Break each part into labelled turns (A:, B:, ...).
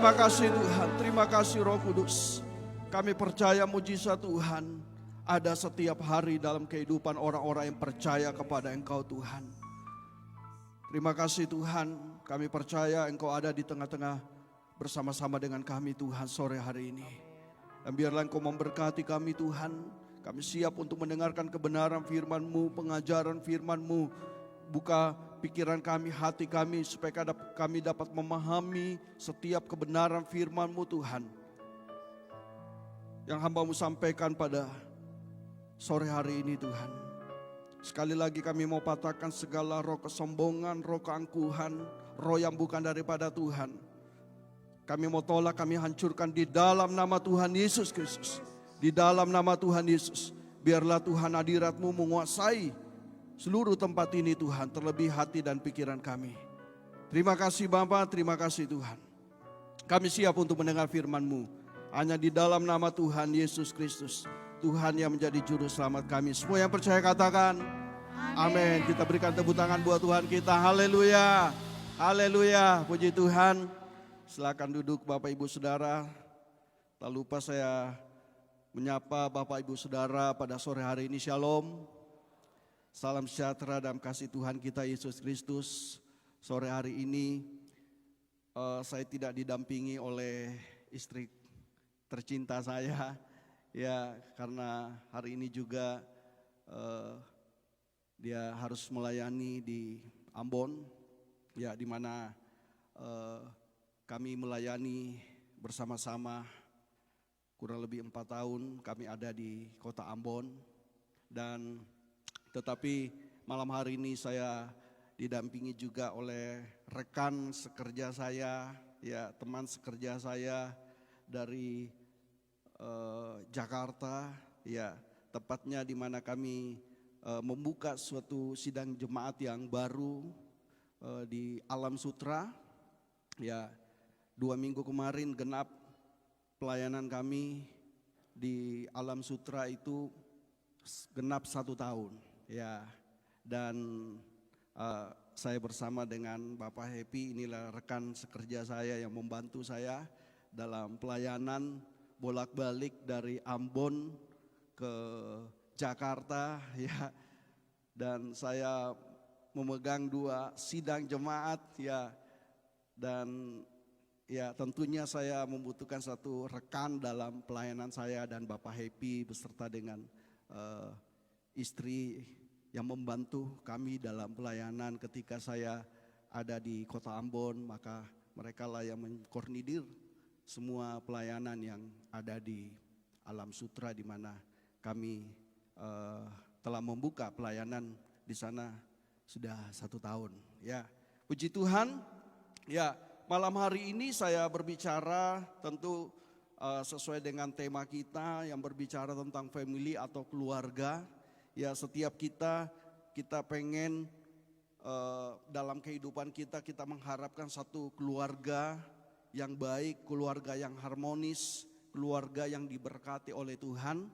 A: Terima kasih Tuhan, terima kasih Roh Kudus. Kami percaya mujizat Tuhan ada setiap hari dalam kehidupan orang-orang yang percaya kepada Engkau Tuhan. Terima kasih Tuhan, kami percaya Engkau ada di tengah-tengah bersama-sama dengan kami Tuhan sore hari ini. Dan biarlah Engkau memberkati kami Tuhan. Kami siap untuk mendengarkan kebenaran firman-Mu, pengajaran firman-Mu. Buka pikiran kami, hati kami supaya kami dapat memahami setiap kebenaran firman-Mu Tuhan. Yang hamba-Mu sampaikan pada sore hari ini Tuhan. Sekali lagi kami mau patahkan segala roh kesombongan, roh keangkuhan, roh yang bukan daripada Tuhan. Kami mau tolak, kami hancurkan di dalam nama Tuhan Yesus Kristus. Di dalam nama Tuhan Yesus. Biarlah Tuhan hadirat-Mu menguasai seluruh tempat ini Tuhan, terlebih hati dan pikiran kami. Terima kasih Bapa, terima kasih Tuhan. Kami siap untuk mendengar firman-Mu. Hanya di dalam nama Tuhan Yesus Kristus, Tuhan yang menjadi juru selamat kami. Semua yang percaya katakan amin. Kita berikan tepuk tangan buat Tuhan kita. Haleluya, haleluya, puji Tuhan. Silakan duduk Bapak Ibu Saudara. Tak lupa saya menyapa Bapak Ibu Saudara pada sore hari ini. Shalom. Salam sejahtera dalam kasih Tuhan kita Yesus Kristus. Sore hari ini saya tidak didampingi oleh istri tercinta saya, ya karena hari ini juga dia harus melayani di Ambon, ya di mana kami melayani bersama-sama kurang lebih 4 tahun kami ada di kota Ambon. Dan tetapi malam hari ini saya didampingi juga oleh rekan sekerja saya, ya teman sekerja saya dari Jakarta, ya tepatnya di mana kami membuka suatu sidang jemaat yang baru di Alam Sutra, ya 2 minggu kemarin genap pelayanan kami di Alam Sutra itu genap 1 tahun. Ya, dan saya bersama dengan Bapak Happy, inilah rekan sekerja saya yang membantu saya dalam pelayanan bolak-balik dari Ambon ke Jakarta, ya. Dan saya memegang 2 sidang jemaat, ya. Dan ya tentunya saya membutuhkan satu rekan dalam pelayanan saya, dan Bapak Happy beserta dengan istri yang membantu kami dalam pelayanan ketika saya ada di kota Ambon, maka mereka lah yang mengkoordinir semua pelayanan yang ada di Alam Sutra, di mana kami telah membuka pelayanan di sana sudah 1 tahun. Ya, puji Tuhan. Ya, malam hari ini saya berbicara tentu sesuai dengan tema kita yang berbicara tentang family atau keluarga. Ya, setiap kita pengen dalam kehidupan kita mengharapkan satu keluarga yang baik, keluarga yang harmonis, keluarga yang diberkati oleh Tuhan.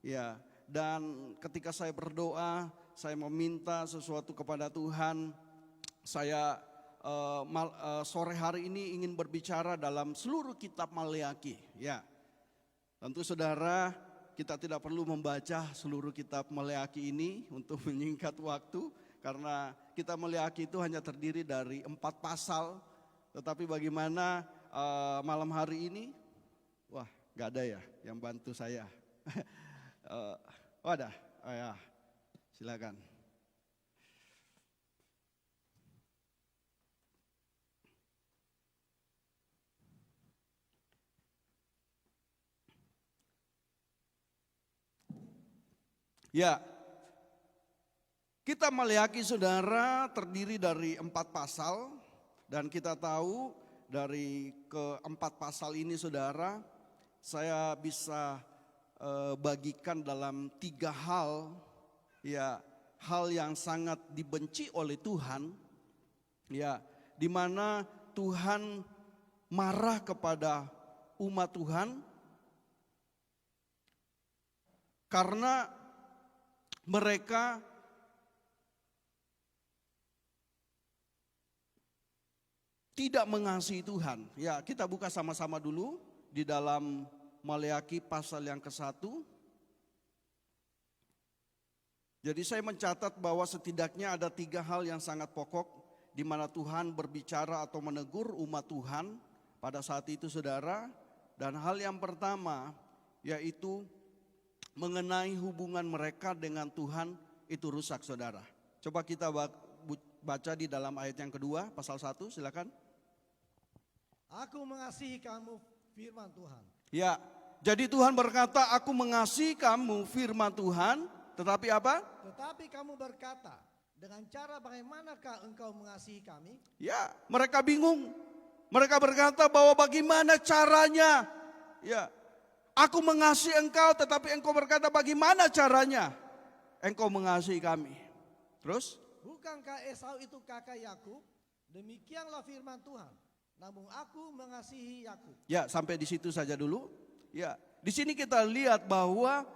A: Ya, dan ketika saya berdoa, saya meminta sesuatu kepada Tuhan. Saya sore hari ini ingin berbicara dalam seluruh kitab Maleakhi. Ya, tentu saudara, kita tidak perlu membaca seluruh kitab Maleakhi ini untuk menyingkat waktu, karena kitab Maleakhi itu hanya terdiri dari 4 pasal. Tetapi bagaimana malam hari ini? Wah, gak ada ya yang bantu saya. Ada, ya, silakan. Ya, kitab Maleakhi saudara terdiri dari 4 pasal, dan kita tahu dari keempat pasal ini saudara, saya bisa bagikan dalam 3 hal, ya hal yang sangat dibenci oleh Tuhan, ya di mana Tuhan marah kepada umat Tuhan karena mereka tidak mengasihi Tuhan. Ya, kita buka sama-sama dulu di dalam Maleakhi pasal yang ke-1. Jadi saya mencatat bahwa setidaknya ada 3 hal yang sangat pokok di mana Tuhan berbicara atau menegur umat Tuhan pada saat itu, saudara. Dan hal yang pertama yaitu mengenai hubungan mereka dengan Tuhan itu rusak, saudara. Coba kita baca di dalam ayat yang kedua, pasal 1, silakan.
B: Aku mengasihi kamu, firman Tuhan.
A: Ya, jadi Tuhan berkata, aku mengasihi kamu, firman Tuhan, tetapi apa?
B: Tetapi kamu berkata, dengan cara bagaimanakah engkau mengasihi kami?
A: Ya, mereka bingung. Mereka berkata bahwa bagaimana caranya? Ya, aku mengasihi engkau, tetapi engkau berkata bagaimana caranya engkau mengasihi kami? Terus?
B: Bukankah Esau itu kakak Yakub? Demikianlah firman Tuhan. Namun aku mengasihi Yakub.
A: Ya, sampai di situ saja dulu. Ya, di sini kita lihat bahwa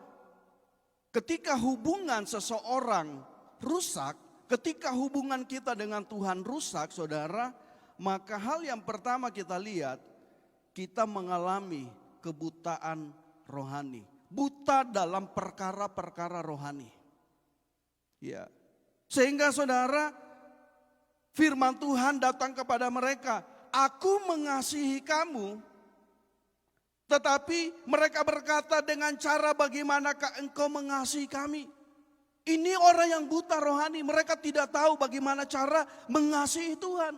A: ketika hubungan seseorang rusak, ketika hubungan kita dengan Tuhan rusak, saudara, maka hal yang pertama kita lihat, kita mengalami kebutaan rohani. Buta dalam perkara-perkara rohani. Ya. Sehingga saudara, firman Tuhan datang kepada mereka, aku mengasihi kamu, tetapi mereka berkata dengan cara bagaimanakah engkau mengasihi kami. Ini orang yang buta rohani, mereka tidak tahu bagaimana cara mengasihi Tuhan.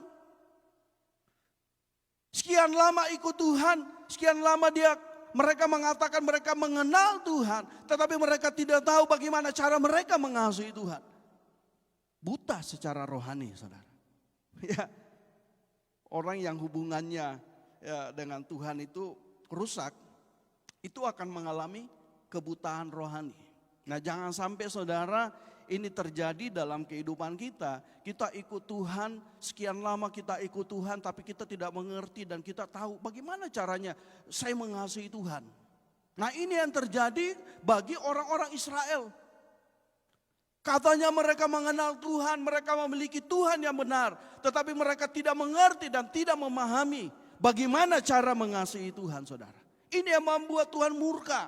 A: Sekian lama ikut Tuhan, sekian lama mereka mengatakan mereka mengenal Tuhan, tetapi mereka tidak tahu bagaimana cara mereka mengasihi Tuhan. Buta secara rohani, saudara. Ya, orang yang hubungannya dengan Tuhan itu rusak, itu akan mengalami kebutaan rohani. Nah, jangan sampai saudara ini terjadi dalam kehidupan kita. Kita ikut Tuhan, sekian lama kita ikut Tuhan, tapi kita tidak mengerti dan kita tahu bagaimana caranya saya mengasihi Tuhan. Nah, ini yang terjadi bagi orang-orang Israel. Katanya mereka mengenal Tuhan, mereka memiliki Tuhan yang benar, tetapi mereka tidak mengerti dan tidak memahami bagaimana cara mengasihi Tuhan, saudara. Ini yang membuat Tuhan murka.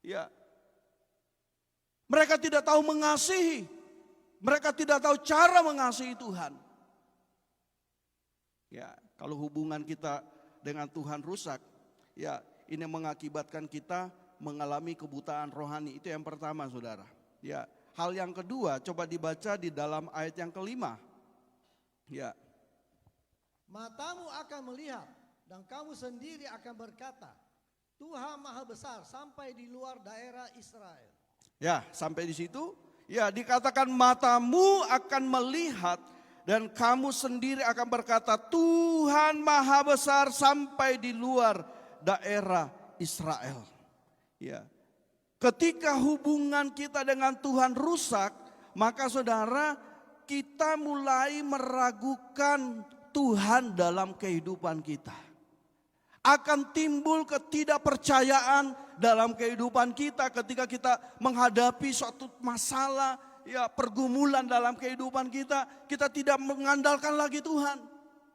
A: Ya. Mereka tidak tahu mengasihi, mereka tidak tahu cara mengasihi Tuhan. Ya, kalau hubungan kita dengan Tuhan rusak, ya ini mengakibatkan kita mengalami kebutaan rohani. Itu yang pertama, saudara. Ya. Hal yang kedua, coba dibaca di dalam ayat yang ke-5. Ya.
B: Matamu akan melihat dan kamu sendiri akan berkata, Tuhan Maha Besar sampai di luar daerah Israel.
A: Ya, sampai di situ. Ya, dikatakan matamu akan melihat dan kamu sendiri akan berkata, Tuhan Maha Besar sampai di luar daerah Israel. Ya. Ketika hubungan kita dengan Tuhan rusak, maka saudara, kita mulai meragukan Tuhan dalam kehidupan kita. Akan timbul ketidakpercayaan dalam kehidupan kita ketika kita menghadapi suatu masalah, ya pergumulan dalam kehidupan kita. Kita tidak mengandalkan lagi Tuhan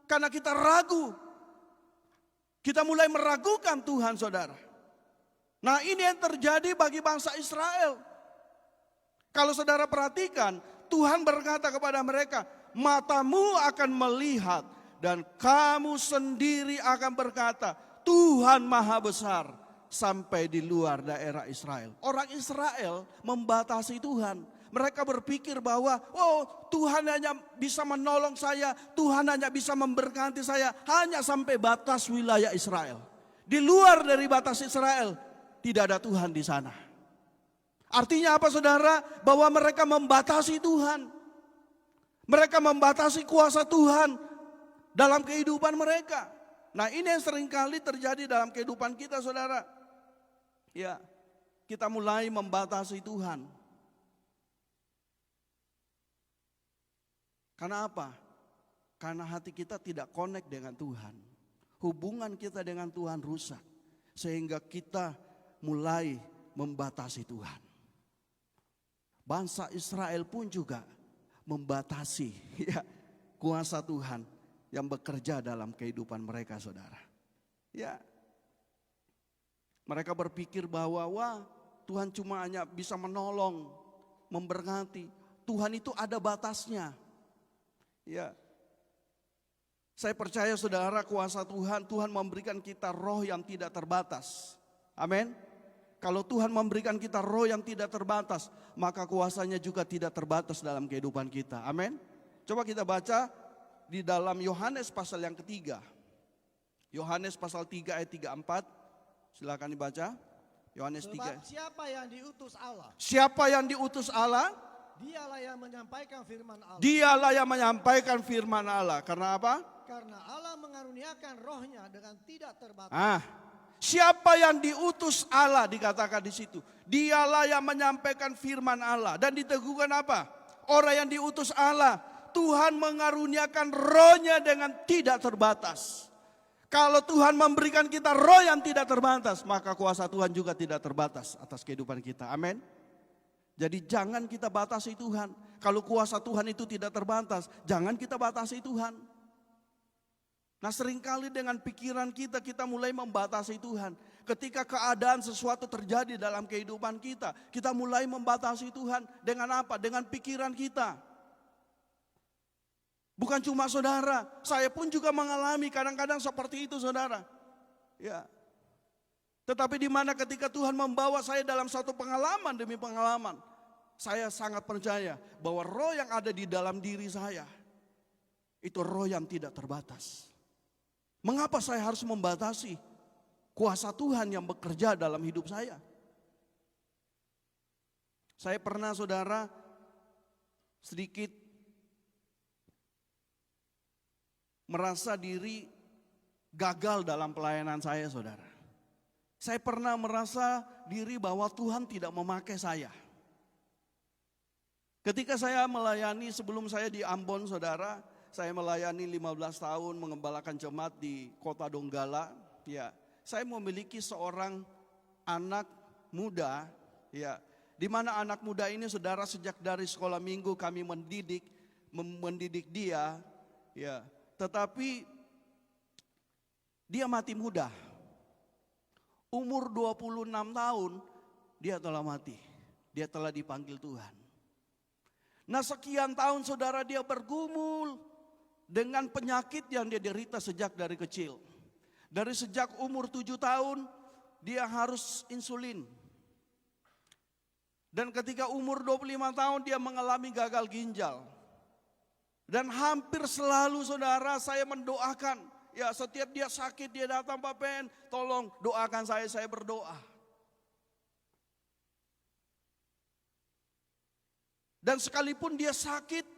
A: karena kita ragu. Kita mulai meragukan Tuhan, saudara. Nah, ini yang terjadi bagi bangsa Israel. Kalau saudara perhatikan, Tuhan berkata kepada mereka, matamu akan melihat dan kamu sendiri akan berkata, Tuhan Maha Besar sampai di luar daerah Israel. Orang Israel membatasi Tuhan. Mereka berpikir bahwa, oh Tuhan hanya bisa menolong saya, Tuhan hanya bisa memberkati saya, hanya sampai batas wilayah Israel. Di luar dari batas Israel, tidak ada Tuhan di sana. Artinya apa, saudara? Bahwa mereka membatasi Tuhan. Mereka membatasi kuasa Tuhan dalam kehidupan mereka. Nah, ini yang seringkali terjadi dalam kehidupan kita, saudara. Ya, kita mulai membatasi Tuhan. Karena apa? Karena hati kita tidak connect dengan Tuhan. Hubungan kita dengan Tuhan rusak. Sehingga kita mulai membatasi Tuhan. Bangsa Israel pun juga membatasi ya, kuasa Tuhan. yang bekerja dalam kehidupan mereka, saudara. Ya, mereka berpikir bahwa wah, Tuhan cuma hanya bisa menolong, memberkati. Tuhan itu ada batasnya. Ya, saya percaya saudara, kuasa Tuhan, Tuhan memberikan kita roh yang tidak terbatas. Amin. Kalau Tuhan memberikan kita roh yang tidak terbatas, maka kuasanya juga tidak terbatas dalam kehidupan kita. Amin. Coba kita baca di dalam Yohanes pasal yang ketiga. Yohanes pasal 3 ayat 34. Silakan dibaca. Yohanes 3.
B: Sebab siapa yang diutus Allah?
A: Siapa yang diutus Allah?
B: Dialah yang menyampaikan firman Allah.
A: Dialah yang menyampaikan firman Allah. Karena apa?
B: Karena Allah mengaruniakan rohnya dengan tidak terbatas.
A: Siapa yang diutus Allah dikatakan di situ. Dialah yang menyampaikan firman Allah. Dan diteguhkan apa? Orang yang diutus Allah. Tuhan mengaruniakan rohnya dengan tidak terbatas. Kalau Tuhan memberikan kita roh yang tidak terbatas, maka kuasa Tuhan juga tidak terbatas atas kehidupan kita. Amin. Jadi jangan kita batasi Tuhan. Kalau kuasa Tuhan itu tidak terbatas, jangan kita batasi Tuhan. Nah, seringkali dengan pikiran kita mulai membatasi Tuhan. Ketika keadaan sesuatu terjadi dalam kehidupan kita mulai membatasi Tuhan. Dengan apa? Dengan pikiran kita. Bukan cuma saudara, saya pun juga mengalami kadang-kadang seperti itu, saudara. Ya. Tetapi di mana ketika Tuhan membawa saya dalam satu pengalaman demi pengalaman, saya sangat percaya bahwa roh yang ada di dalam diri saya itu roh yang tidak terbatas. Mengapa saya harus membatasi kuasa Tuhan yang bekerja dalam hidup saya? Saya pernah, saudara, sedikit merasa diri gagal dalam pelayanan saya, saudara. Saya pernah merasa diri bahwa Tuhan tidak memakai saya. Ketika saya melayani, sebelum saya di Ambon, saudara, saya melayani 15 tahun mengembalakan jemaat di kota Donggala. Ya, saya memiliki seorang anak muda, ya, di mana anak muda ini, saudara, sejak dari sekolah minggu kami mendidik dia, ya. Tetapi dia mati muda. Umur 26 tahun dia telah mati. Dia telah dipanggil Tuhan. Nah, sekian tahun, saudara, dia bergumul dengan penyakit yang dia derita sejak dari kecil. Dari sejak umur 7 tahun dia harus insulin. Dan ketika umur 25 tahun dia mengalami gagal ginjal. Dan hampir selalu, saudara, saya mendoakan. Ya, setiap dia sakit, dia datang, Pak Pen, tolong doakan saya berdoa. Dan sekalipun dia sakit,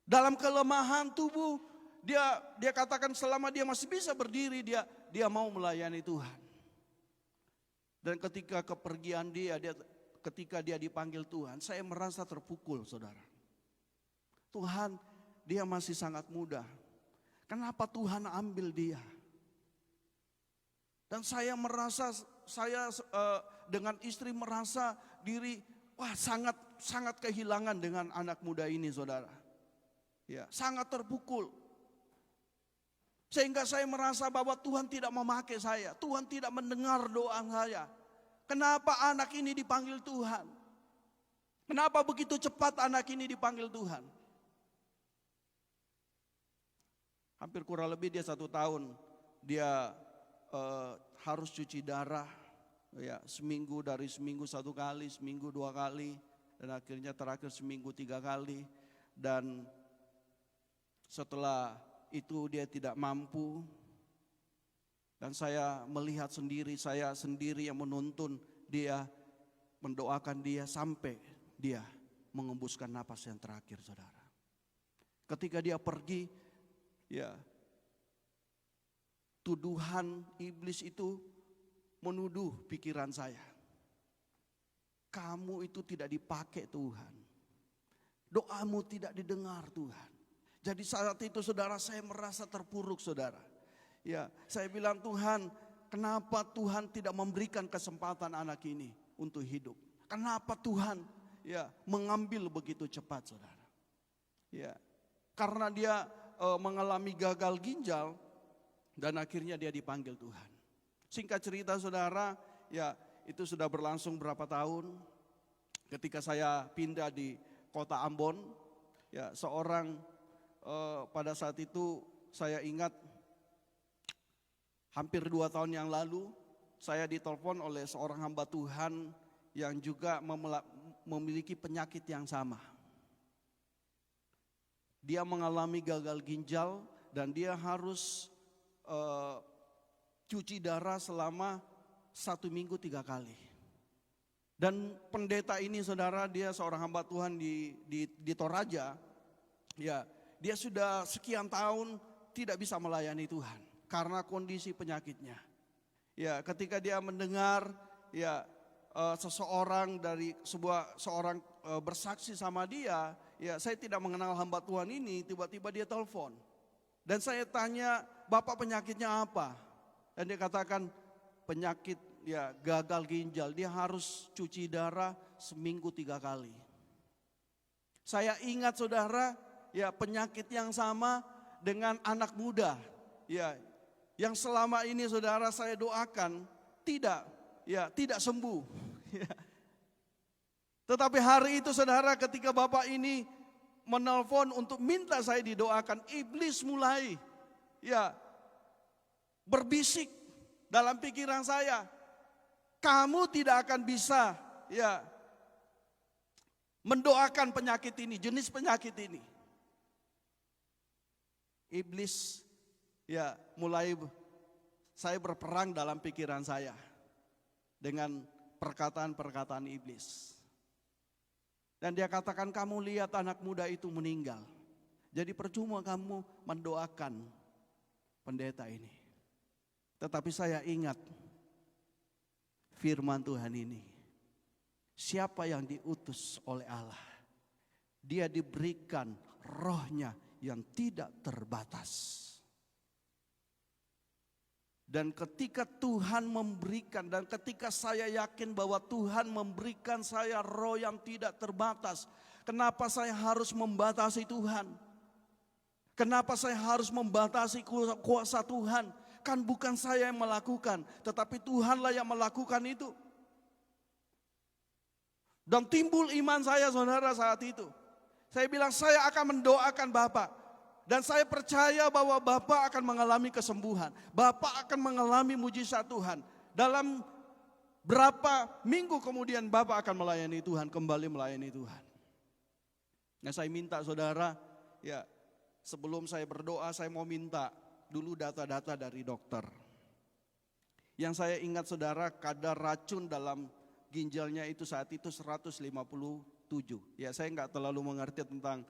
A: dalam kelemahan tubuh, dia katakan selama dia masih bisa berdiri, dia mau melayani Tuhan. Dan ketika kepergian ketika dia dipanggil Tuhan, saya merasa terpukul, saudara. Tuhan, dia masih sangat muda. Kenapa Tuhan ambil dia? Dan saya merasa, dengan istri merasa diri, wah, sangat kehilangan dengan anak muda ini, saudara. Ya, sangat terpukul. Sehingga saya merasa bahwa Tuhan tidak memakai saya. Tuhan tidak mendengar doa saya. Kenapa anak ini dipanggil Tuhan? Kenapa begitu cepat anak ini dipanggil Tuhan? Hampir kurang lebih dia 1 tahun dia harus cuci darah, ya, seminggu 1 kali, seminggu 2 kali, dan akhirnya terakhir seminggu 3 kali. Dan setelah itu dia tidak mampu, dan saya melihat sendiri, saya sendiri yang menuntun dia, mendoakan dia sampai dia mengembuskan napas yang terakhir, saudara. Ketika dia pergi, ya, tuduhan iblis itu menuduh pikiran saya. Kamu itu tidak dipakai Tuhan. Doamu tidak didengar Tuhan. Jadi saat itu, saudara, saya merasa terpuruk, saudara. Ya, saya bilang, Tuhan, kenapa Tuhan tidak memberikan kesempatan anak ini untuk hidup? Kenapa Tuhan, ya, mengambil begitu cepat, saudara? Ya, karena dia mengalami gagal ginjal dan akhirnya dia dipanggil Tuhan. Singkat cerita saudara, ya itu sudah berlangsung berapa tahun. Ketika saya pindah di kota Ambon, ya seorang pada saat itu saya ingat hampir 2 tahun yang lalu saya ditelepon oleh seorang hamba Tuhan yang juga memiliki penyakit yang sama. Dia mengalami gagal ginjal dan dia harus cuci darah selama 1 minggu 3 kali. Dan pendeta ini saudara, dia seorang hamba Tuhan di Toraja. Ya, dia sudah sekian tahun tidak bisa melayani Tuhan karena kondisi penyakitnya. Ya, ketika dia mendengar ya seseorang dari seorang bersaksi sama dia, ya saya tidak mengenal hamba Tuhan ini, tiba-tiba dia telepon. Dan saya tanya, "Bapak penyakitnya apa?" Dan dia katakan penyakit ya gagal ginjal, dia harus cuci darah seminggu 3 kali. Saya ingat saudara, ya penyakit yang sama dengan anak muda, ya yang selama ini saudara saya doakan tidak sembuh. Ya. Tetapi hari itu saudara, ketika Bapak ini menelpon untuk minta saya didoakan, iblis mulai ya berbisik dalam pikiran saya, "Kamu tidak akan bisa ya mendoakan penyakit ini, jenis penyakit ini." Iblis ya mulai saya berperang dalam pikiran saya dengan perkataan-perkataan iblis. Dan dia katakan, "Kamu lihat anak muda itu meninggal. Jadi percuma kamu mendoakan pendeta ini." Tetapi saya ingat firman Tuhan ini. Siapa yang diutus oleh Allah, dia diberikan rohnya yang tidak terbatas. Dan ketika Tuhan memberikan, dan ketika saya yakin bahwa Tuhan memberikan saya roh yang tidak terbatas, kenapa saya harus membatasi Tuhan? Kenapa saya harus membatasi kuasa Tuhan? Kan bukan saya yang melakukan, tetapi Tuhanlah yang melakukan itu. Dan timbul iman saya saudara saat itu. Saya bilang, saya akan mendoakan Bapak. Dan saya percaya bahwa Bapak akan mengalami kesembuhan. Bapak akan mengalami mujizat Tuhan. Dalam berapa minggu kemudian Bapak akan melayani Tuhan, kembali melayani Tuhan. Nah saya minta saudara, ya sebelum saya berdoa saya mau minta dulu data-data dari dokter. Yang saya ingat saudara, kadar racun dalam ginjalnya itu saat itu 157. Ya saya nggak terlalu mengerti tentang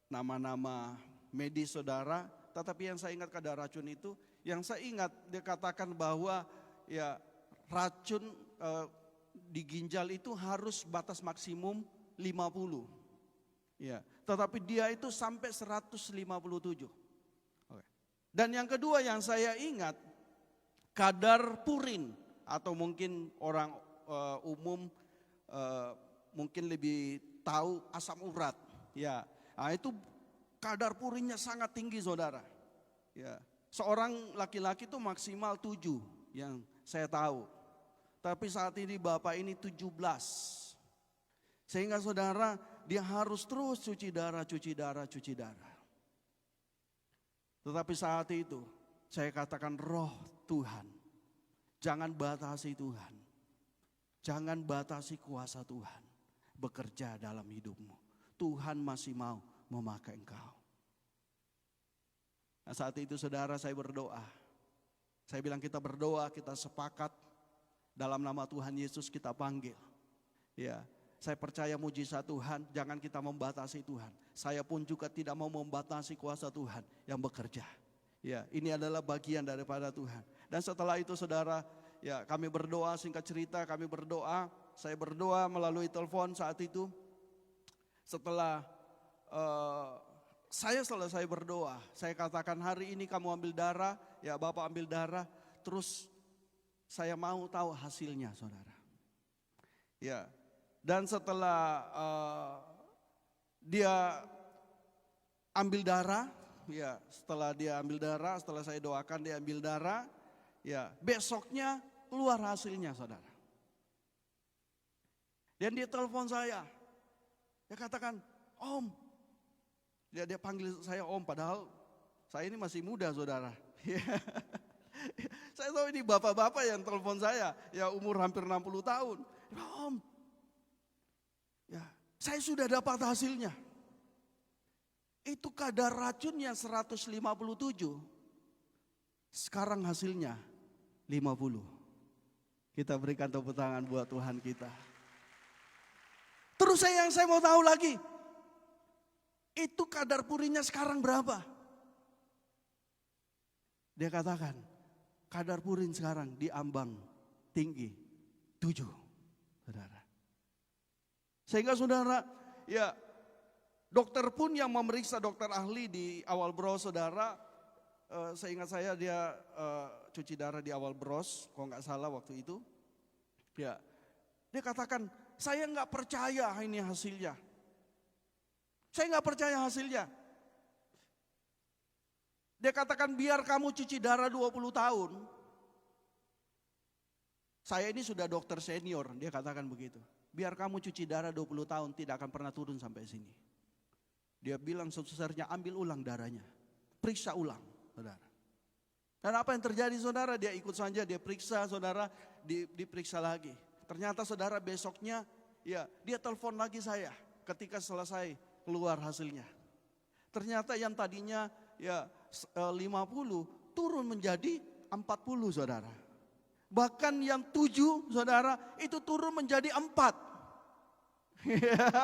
A: nama-nama medis saudara, tetapi yang saya ingat kadar racun itu, yang saya ingat dia katakan bahwa ya racun di ginjal itu harus batas maksimum 50. Ya, tetapi dia itu sampai 157. Oke. Dan yang kedua yang saya ingat, kadar purin, atau mungkin orang umum mungkin lebih tahu asam urat. Ya, nah itu kadar purinnya sangat tinggi saudara. Ya, seorang laki-laki itu maksimal 7 yang saya tahu. Tapi saat ini Bapak ini 17. Sehingga saudara, dia harus terus cuci darah. Tetapi saat itu saya katakan, roh Tuhan, jangan batasi Tuhan. Jangan batasi kuasa Tuhan bekerja dalam hidupmu. Tuhan masih mau memakai engkau. Nah saat itu saudara saya berdoa. Saya bilang kita berdoa, kita sepakat dalam nama Tuhan Yesus kita panggil. Ya, saya percaya mujizat Tuhan, jangan kita membatasi Tuhan. Saya pun juga tidak mau membatasi kuasa Tuhan yang bekerja. Ya, ini adalah bagian daripada Tuhan. Dan setelah itu saudara, ya kami berdoa, singkat cerita kami berdoa. Saya berdoa melalui telepon saat itu. Setelah saya selesai berdoa, saya katakan hari ini kamu ambil darah, ya Bapak ambil darah, terus saya mau tahu hasilnya saudara. Ya, dan setelah dia ambil darah, ya setelah dia ambil darah, setelah saya doakan dia ambil darah, ya besoknya keluar hasilnya saudara. Dan dia telepon saya, dia katakan, Om, dia panggil saya Om, padahal saya ini masih muda saudara. Saya tahu ini bapak-bapak yang telepon saya, ya umur hampir 60 tahun. Om, ya saya sudah dapat hasilnya. Itu kadar racunnya 157, sekarang hasilnya 50. Kita berikan tepuk tangan buat Tuhan kita. Terus yang saya mau tahu lagi, itu kadar purinnya sekarang berapa? Dia katakan, kadar purin sekarang di ambang tinggi 7, saudara. Sehingga saudara, ya dokter pun yang memeriksa, dokter ahli di awal bros saudara, seingat saya dia cuci darah di awal bros, kalau nggak salah waktu itu. Ya, dia katakan, saya nggak percaya ini hasilnya. Saya nggak percaya hasilnya. Dia katakan biar kamu cuci darah 20 tahun. Saya ini sudah dokter senior, dia katakan begitu. Biar kamu cuci darah 20 tahun tidak akan pernah turun sampai sini. Dia bilang susternya ambil ulang darahnya. Periksa ulang saudara. Dan apa yang terjadi saudara, dia ikut saja, dia periksa saudara, diperiksa lagi. Ternyata saudara besoknya ya dia telepon lagi saya ketika selesai keluar hasilnya. Ternyata yang tadinya ya 50 turun menjadi 40 saudara. Bahkan yang 7 saudara itu turun menjadi 4.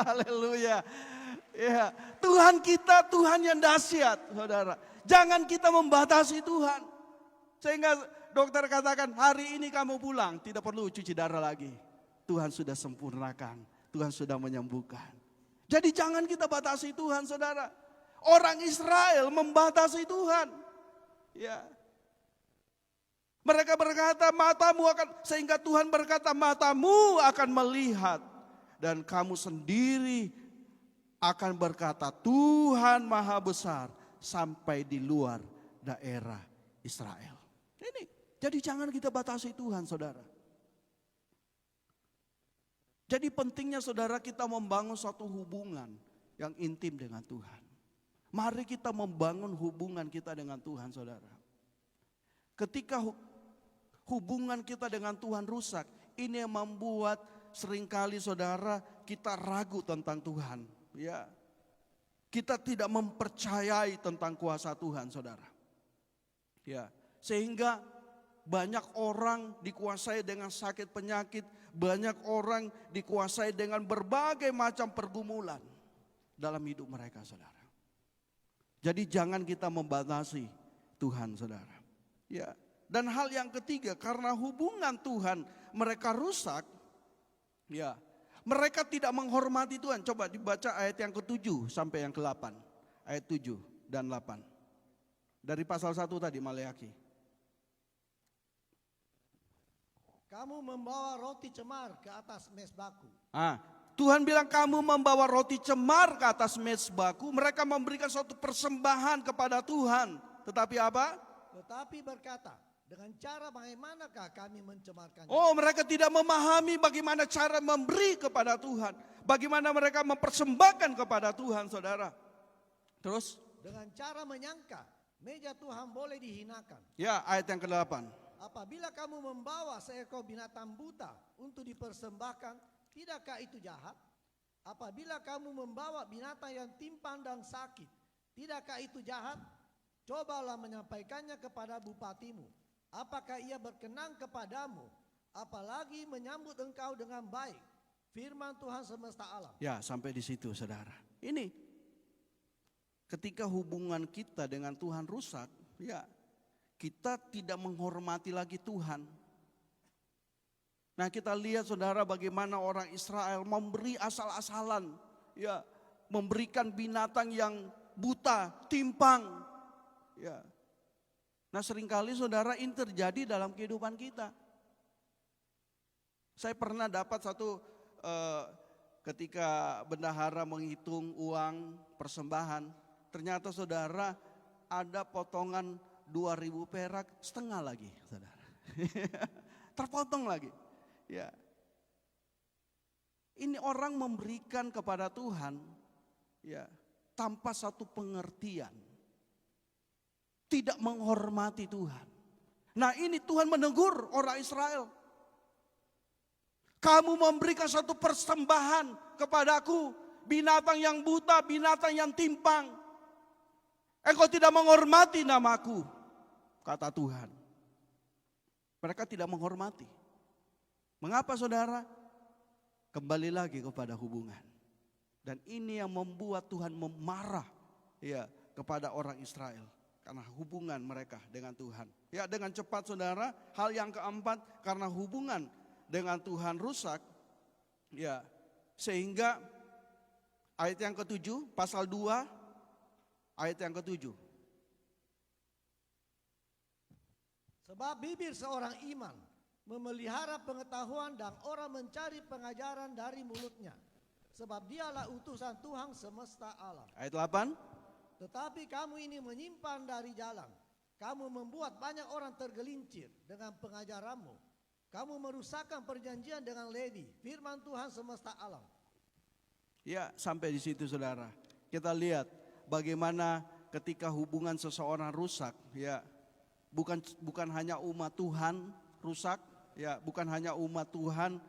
A: Haleluya. Ya, Tuhan kita Tuhan yang dahsyat saudara. Jangan kita membatasi Tuhan. Sehingga dokter katakan hari ini kamu pulang tidak perlu cuci darah lagi. Tuhan sudah sempurnakan, Tuhan sudah menyembuhkan. Jadi jangan kita batasi Tuhan saudara. Orang Israel membatasi Tuhan. Ya. Mereka berkata matamu akan, sehingga Tuhan berkata matamu akan melihat. Dan kamu sendiri akan berkata Tuhan maha besar sampai di luar daerah Israel. Ini, jadi jangan kita batasi Tuhan saudara. Jadi pentingnya saudara kita membangun suatu hubungan yang intim dengan Tuhan. Mari kita membangun hubungan kita dengan Tuhan saudara. Ketika hubungan kita dengan Tuhan rusak, ini yang membuat seringkali saudara kita ragu tentang Tuhan. Ya, kita tidak mempercayai tentang kuasa Tuhan saudara. Ya, sehingga banyak orang dikuasai dengan sakit penyakit, banyak orang dikuasai dengan berbagai macam pergumulan dalam hidup mereka saudara. Jadi jangan kita membatasi Tuhan saudara. Ya. Dan hal yang ketiga, karena hubungan Tuhan mereka rusak, ya, mereka tidak menghormati Tuhan. Coba dibaca ayat yang ke-7 sampai yang ke-8. Ayat 7 dan 8. Dari pasal 1 tadi Maleakhi.
B: Kamu membawa roti cemar ke atas mezbaku.
A: Tuhan bilang kamu membawa roti cemar ke atas mezbaku. Mereka memberikan suatu persembahan kepada Tuhan. Tetapi apa?
B: Tetapi berkata, dengan cara bagaimanakah kami mencemarkannya?
A: Oh, mereka tidak memahami bagaimana cara memberi kepada Tuhan. Bagaimana mereka mempersembahkan kepada Tuhan saudara. Terus?
B: Dengan cara menyangka meja Tuhan boleh dihinakan.
A: Ya, ayat yang ke-8.
B: Apabila kamu membawa seekor binatang buta untuk dipersembahkan, tidakkah itu jahat? Apabila kamu membawa binatang yang timpang dan sakit, tidakkah itu jahat? Cobalah menyampaikannya kepada bupatimu. Apakah ia berkenan kepadamu? Apalagi menyambut engkau dengan baik. Firman Tuhan semesta alam.
A: Ya, sampai di situ saudara. Ini ketika hubungan kita dengan Tuhan rusak, ya, kita tidak menghormati lagi Tuhan. Nah, kita lihat saudara bagaimana orang Israel memberi asal-asalan, ya, memberikan binatang yang buta, timpang, ya. Nah, seringkali saudara ini terjadi dalam kehidupan kita. Saya pernah dapat satu ketika bendahara menghitung uang persembahan, ternyata saudara ada potongan 2.000 perak setengah lagi, saudara. Terpotong lagi. Ya. Ini orang memberikan kepada Tuhan ya tanpa satu pengertian. Tidak menghormati Tuhan. Nah, ini Tuhan menegur orang Israel. Kamu memberikan satu persembahan kepadaku, binatang yang buta, binatang yang timpang. Engkau tidak menghormati namaku, kata Tuhan. Mereka tidak menghormati. Mengapa saudara? Kembali lagi kepada hubungan. Dan ini yang membuat Tuhan memarah ya kepada orang Israel. Karena hubungan mereka dengan Tuhan. Ya, dengan cepat saudara, hal yang keempat, karena hubungan dengan Tuhan rusak. Ya, sehingga ayat yang ke-7, pasal 2, ayat yang ke-7.
B: Sebab bibir seorang iman memelihara pengetahuan dan orang mencari pengajaran dari mulutnya. Sebab dialah utusan Tuhan semesta alam.
A: Ayat 8.
B: Tetapi kamu ini menyimpan dari jalan. Kamu membuat banyak orang tergelincir dengan pengajaranmu. Kamu merusakkan perjanjian dengan Levi, firman Tuhan semesta alam.
A: Ya, sampai di situ saudara. Kita lihat bagaimana ketika hubungan seseorang rusak, ya. Bukan hanya umat Tuhan rusak, ya, bukan hanya umat Tuhan,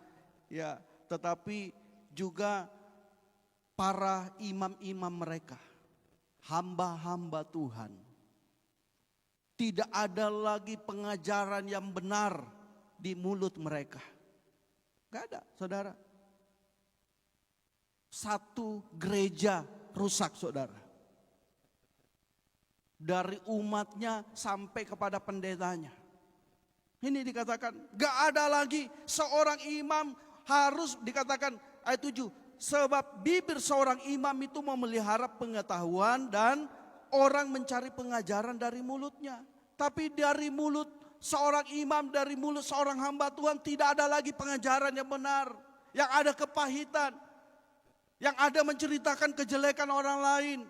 A: ya, tetapi juga para imam-imam mereka, hamba-hamba Tuhan. Tidak ada lagi pengajaran yang benar di mulut mereka. Gak ada, saudara. Satu gereja rusak, saudara. Dari umatnya sampai kepada pendetanya. Ini dikatakan gak ada lagi seorang imam, harus dikatakan ayat 7. Sebab bibir seorang imam itu memelihara pengetahuan dan orang mencari pengajaran dari mulutnya. Tapi dari mulut seorang imam, dari mulut seorang hamba Tuhan tidak ada lagi pengajaran yang benar. Yang ada kepahitan. Yang ada menceritakan kejelekan orang lain.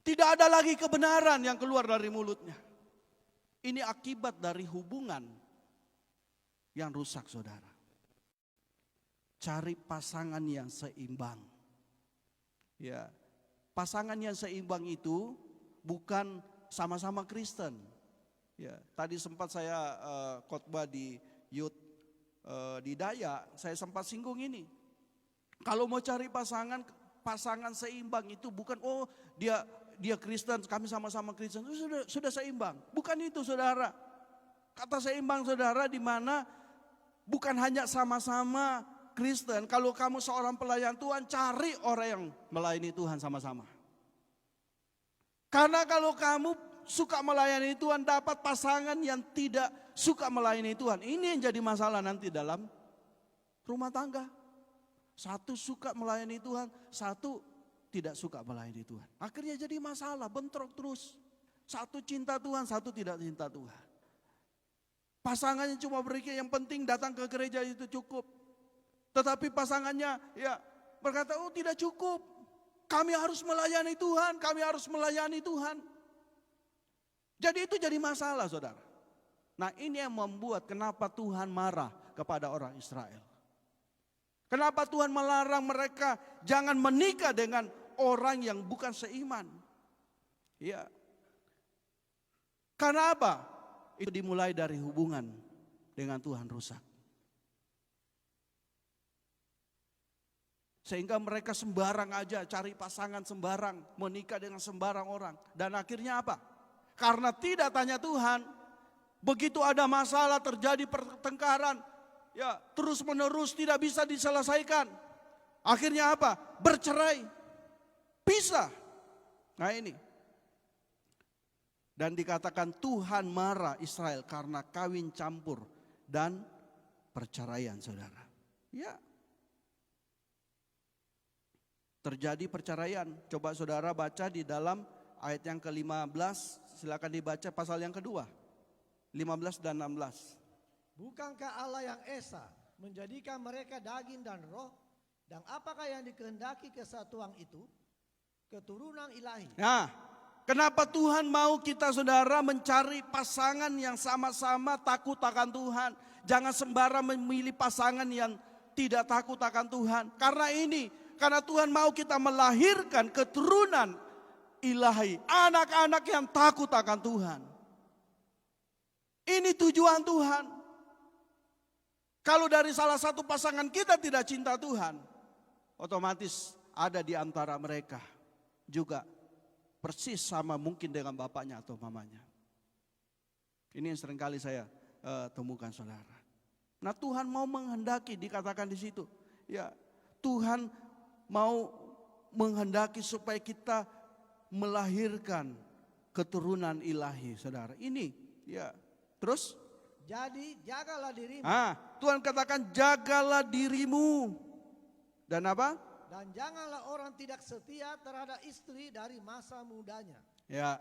A: Tidak ada lagi kebenaran yang keluar dari mulutnya. Ini akibat dari hubungan yang rusak, saudara. Cari pasangan yang seimbang. Ya, pasangan yang seimbang itu bukan sama-sama Kristen. Ya, tadi sempat saya khotbah di youth di Dayak, saya sempat singgung ini. Kalau mau cari pasangan seimbang itu bukan dia Kristen, kami sama-sama Kristen, sudah seimbang. Bukan itu, saudara. Kata seimbang, saudara, di mana bukan hanya sama-sama Kristen. Kalau kamu seorang pelayan Tuhan, cari orang yang melayani Tuhan sama-sama. Karena kalau kamu suka melayani Tuhan, dapat pasangan yang tidak suka melayani Tuhan. Ini yang jadi masalah nanti dalam rumah tangga. Satu suka melayani Tuhan, satu tidak suka melayani Tuhan. Akhirnya jadi masalah, bentrok terus. Satu cinta Tuhan, satu tidak cinta Tuhan. Pasangannya cuma berpikir yang penting datang ke gereja itu cukup. Tetapi pasangannya ya berkata, oh tidak cukup. Kami harus melayani Tuhan, kami harus melayani Tuhan. Jadi itu jadi masalah, saudara. Nah, ini yang membuat kenapa Tuhan marah kepada orang Israel. Kenapa Tuhan melarang mereka jangan menikah dengan orang yang bukan seiman? Ya. Karena apa? Itu dimulai dari hubungan dengan Tuhan rusak. Sehingga mereka sembarang aja cari pasangan sembarang, menikah dengan sembarang orang. Dan akhirnya apa? Karena tidak tanya Tuhan, begitu ada masalah terjadi pertengkaran, ya terus menerus tidak bisa diselesaikan. Akhirnya apa? Bercerai, pisah. Nah ini. Dan dikatakan Tuhan marah Israel karena kawin campur dan perceraian, saudara. Ya. Terjadi perceraian. Coba saudara baca di dalam ayat yang ke-15. Silakan dibaca pasal yang kedua. 15 dan 16.
B: Bukankah Allah yang esa menjadikan mereka daging dan roh? Dan apakah yang dikehendaki kesatuan itu? keturunan ilahi.
A: Nah, kenapa Tuhan mau kita saudara mencari pasangan yang sama-sama takut akan Tuhan. Jangan sembarang memilih pasangan yang tidak takut akan Tuhan. Karena Tuhan mau kita melahirkan keturunan ilahi. Anak-anak yang takut akan Tuhan. Ini tujuan Tuhan. Kalau dari salah satu pasangan kita tidak cinta Tuhan, otomatis ada di antara mereka juga persis sama mungkin dengan bapaknya atau mamanya. Ini yang seringkali saya temukan saudara. Nah, Tuhan mau menghendaki, dikatakan di situ, ya Tuhan mau menghendaki supaya kita melahirkan keturunan ilahi, saudara. Ini, ya. Terus?
B: Jadi jagalah dirimu.
A: Tuhan katakan jagalah dirimu. Dan apa?
B: Dan janganlah orang tidak setia terhadap istri dari masa mudanya.
A: Ya.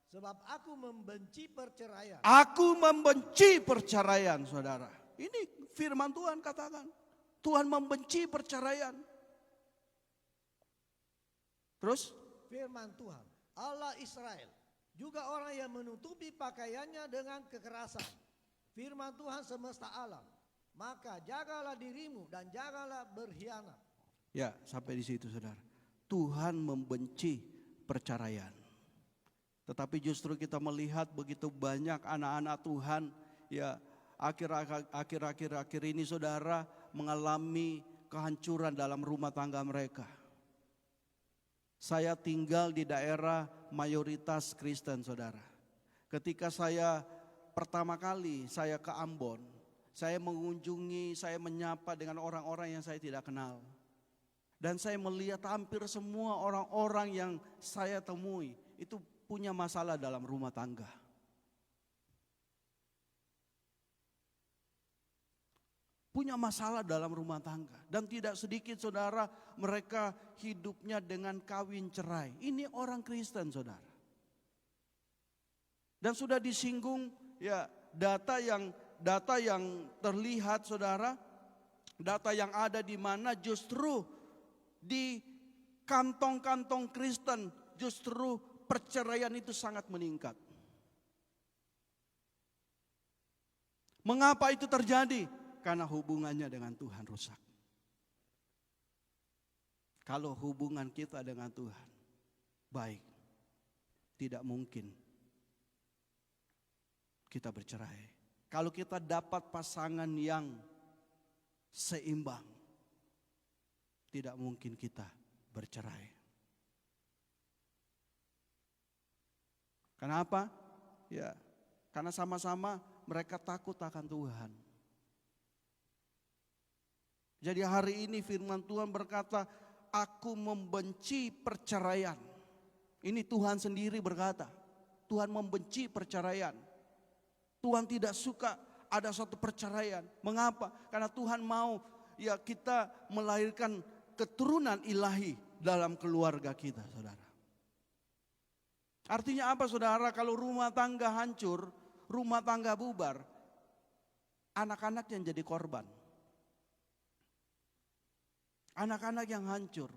B: Sebab aku membenci perceraian.
A: Aku membenci perceraian, saudara. Ini firman Tuhan katakan. Tuhan membenci perceraian. Terus?
B: Firman Tuhan, Allah Israel, juga orang yang menutupi pakaiannya dengan kekerasan. Firman Tuhan semesta alam. Maka jagalah dirimu dan jagalah berkhianat.
A: Ya, sampai di situ saudara. Tuhan membenci perceraian. Tetapi justru kita melihat begitu banyak anak-anak Tuhan, ya akhir-akhir ini saudara mengalami kehancuran dalam rumah tangga mereka. Saya tinggal di daerah mayoritas Kristen saudara. Ketika saya pertama kali saya ke Ambon, saya mengunjungi, saya menyapa dengan orang-orang yang saya tidak kenal. Dan saya melihat hampir semua orang-orang yang saya temui itu punya masalah dalam rumah tangga. Punya masalah dalam rumah tangga. Dan tidak sedikit saudara mereka hidupnya dengan kawin cerai. Ini orang Kristen saudara. Dan sudah disinggung ya data yang terlihat saudara. Data yang ada di mana justru di kantong-kantong Kristen justru perceraian itu sangat meningkat. Mengapa itu terjadi? Karena hubungannya dengan Tuhan rusak. Kalau hubungan kita dengan Tuhan baik, tidak mungkin kita bercerai. Kalau kita dapat pasangan yang seimbang, tidak mungkin kita bercerai. Kenapa? Ya, karena sama-sama mereka takut akan Tuhan. Jadi hari ini firman Tuhan berkata, aku membenci perceraian. Ini Tuhan sendiri berkata, Tuhan membenci perceraian. Tuhan tidak suka ada suatu perceraian. Mengapa? Karena Tuhan mau ya kita melahirkan keturunan ilahi dalam keluarga kita, saudara. Artinya apa, saudara? Kalau rumah tangga hancur, rumah tangga bubar, anak-anak yang jadi korban. Anak-anak yang hancur.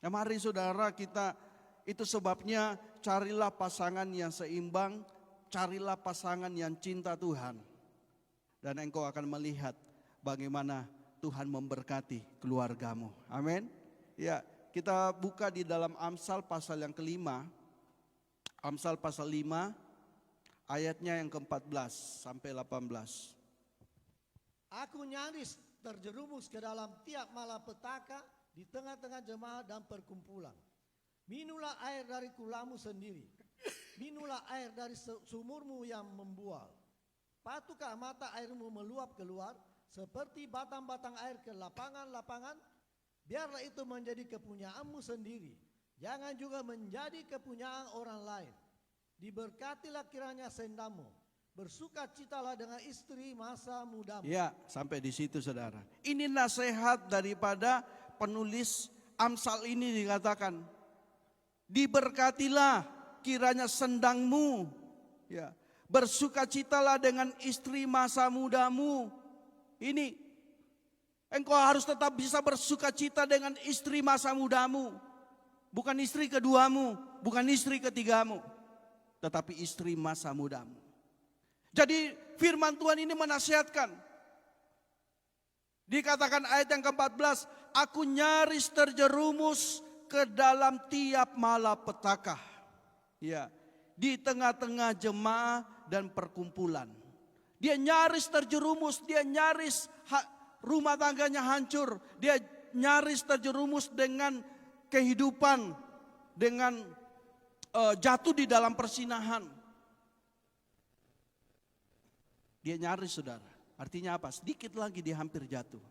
A: Nah, mari saudara kita, itu sebabnya carilah pasangan yang seimbang, carilah pasangan yang cinta Tuhan. Dan engkau akan melihat bagaimana Tuhan memberkati keluargamu. Amin. Ya, kita buka di dalam Amsal pasal yang kelima. Amsal pasal 5 ayatnya yang ke-14 sampai 18.
B: Aku nyaris terjerumus ke dalam tiap malapetaka di tengah-tengah jemaah dan perkumpulan. Minumlah air dari kulamu sendiri. Minumlah air dari sumurmu yang membual. Patukah mata airmu meluap keluar seperti batang-batang air ke lapangan-lapangan? Biarlah itu menjadi kepunyaanmu sendiri. Jangan juga menjadi kepunyaan orang lain. Diberkatilah kiranya sendamu. Bersukacitalah dengan istri masa mudamu. Ya, sampai di situ saudara. Ini nasihat daripada penulis Amsal ini dikatakan. Diberkatilah kiranya sendangmu. Ya, bersukacitalah dengan istri masa mudamu. Ini
A: Engkau harus tetap bisa bersuka cita dengan istri masa mudamu. Bukan istri keduamu, bukan istri ketigamu, tetapi istri masa mudamu. Jadi firman Tuhan ini menasihatkan. Dikatakan ayat yang ke-14, aku nyaris terjerumus ke dalam tiap malapetaka. Ya, di tengah-tengah jemaah dan perkumpulan. Dia nyaris terjerumus, dia nyaris rumah tangganya hancur, dia nyaris terjerumus dengan kehidupan, dengan jatuh di dalam persinahan. Dia nyaris, saudara. Artinya apa? Sedikit lagi dia hampir jatuh.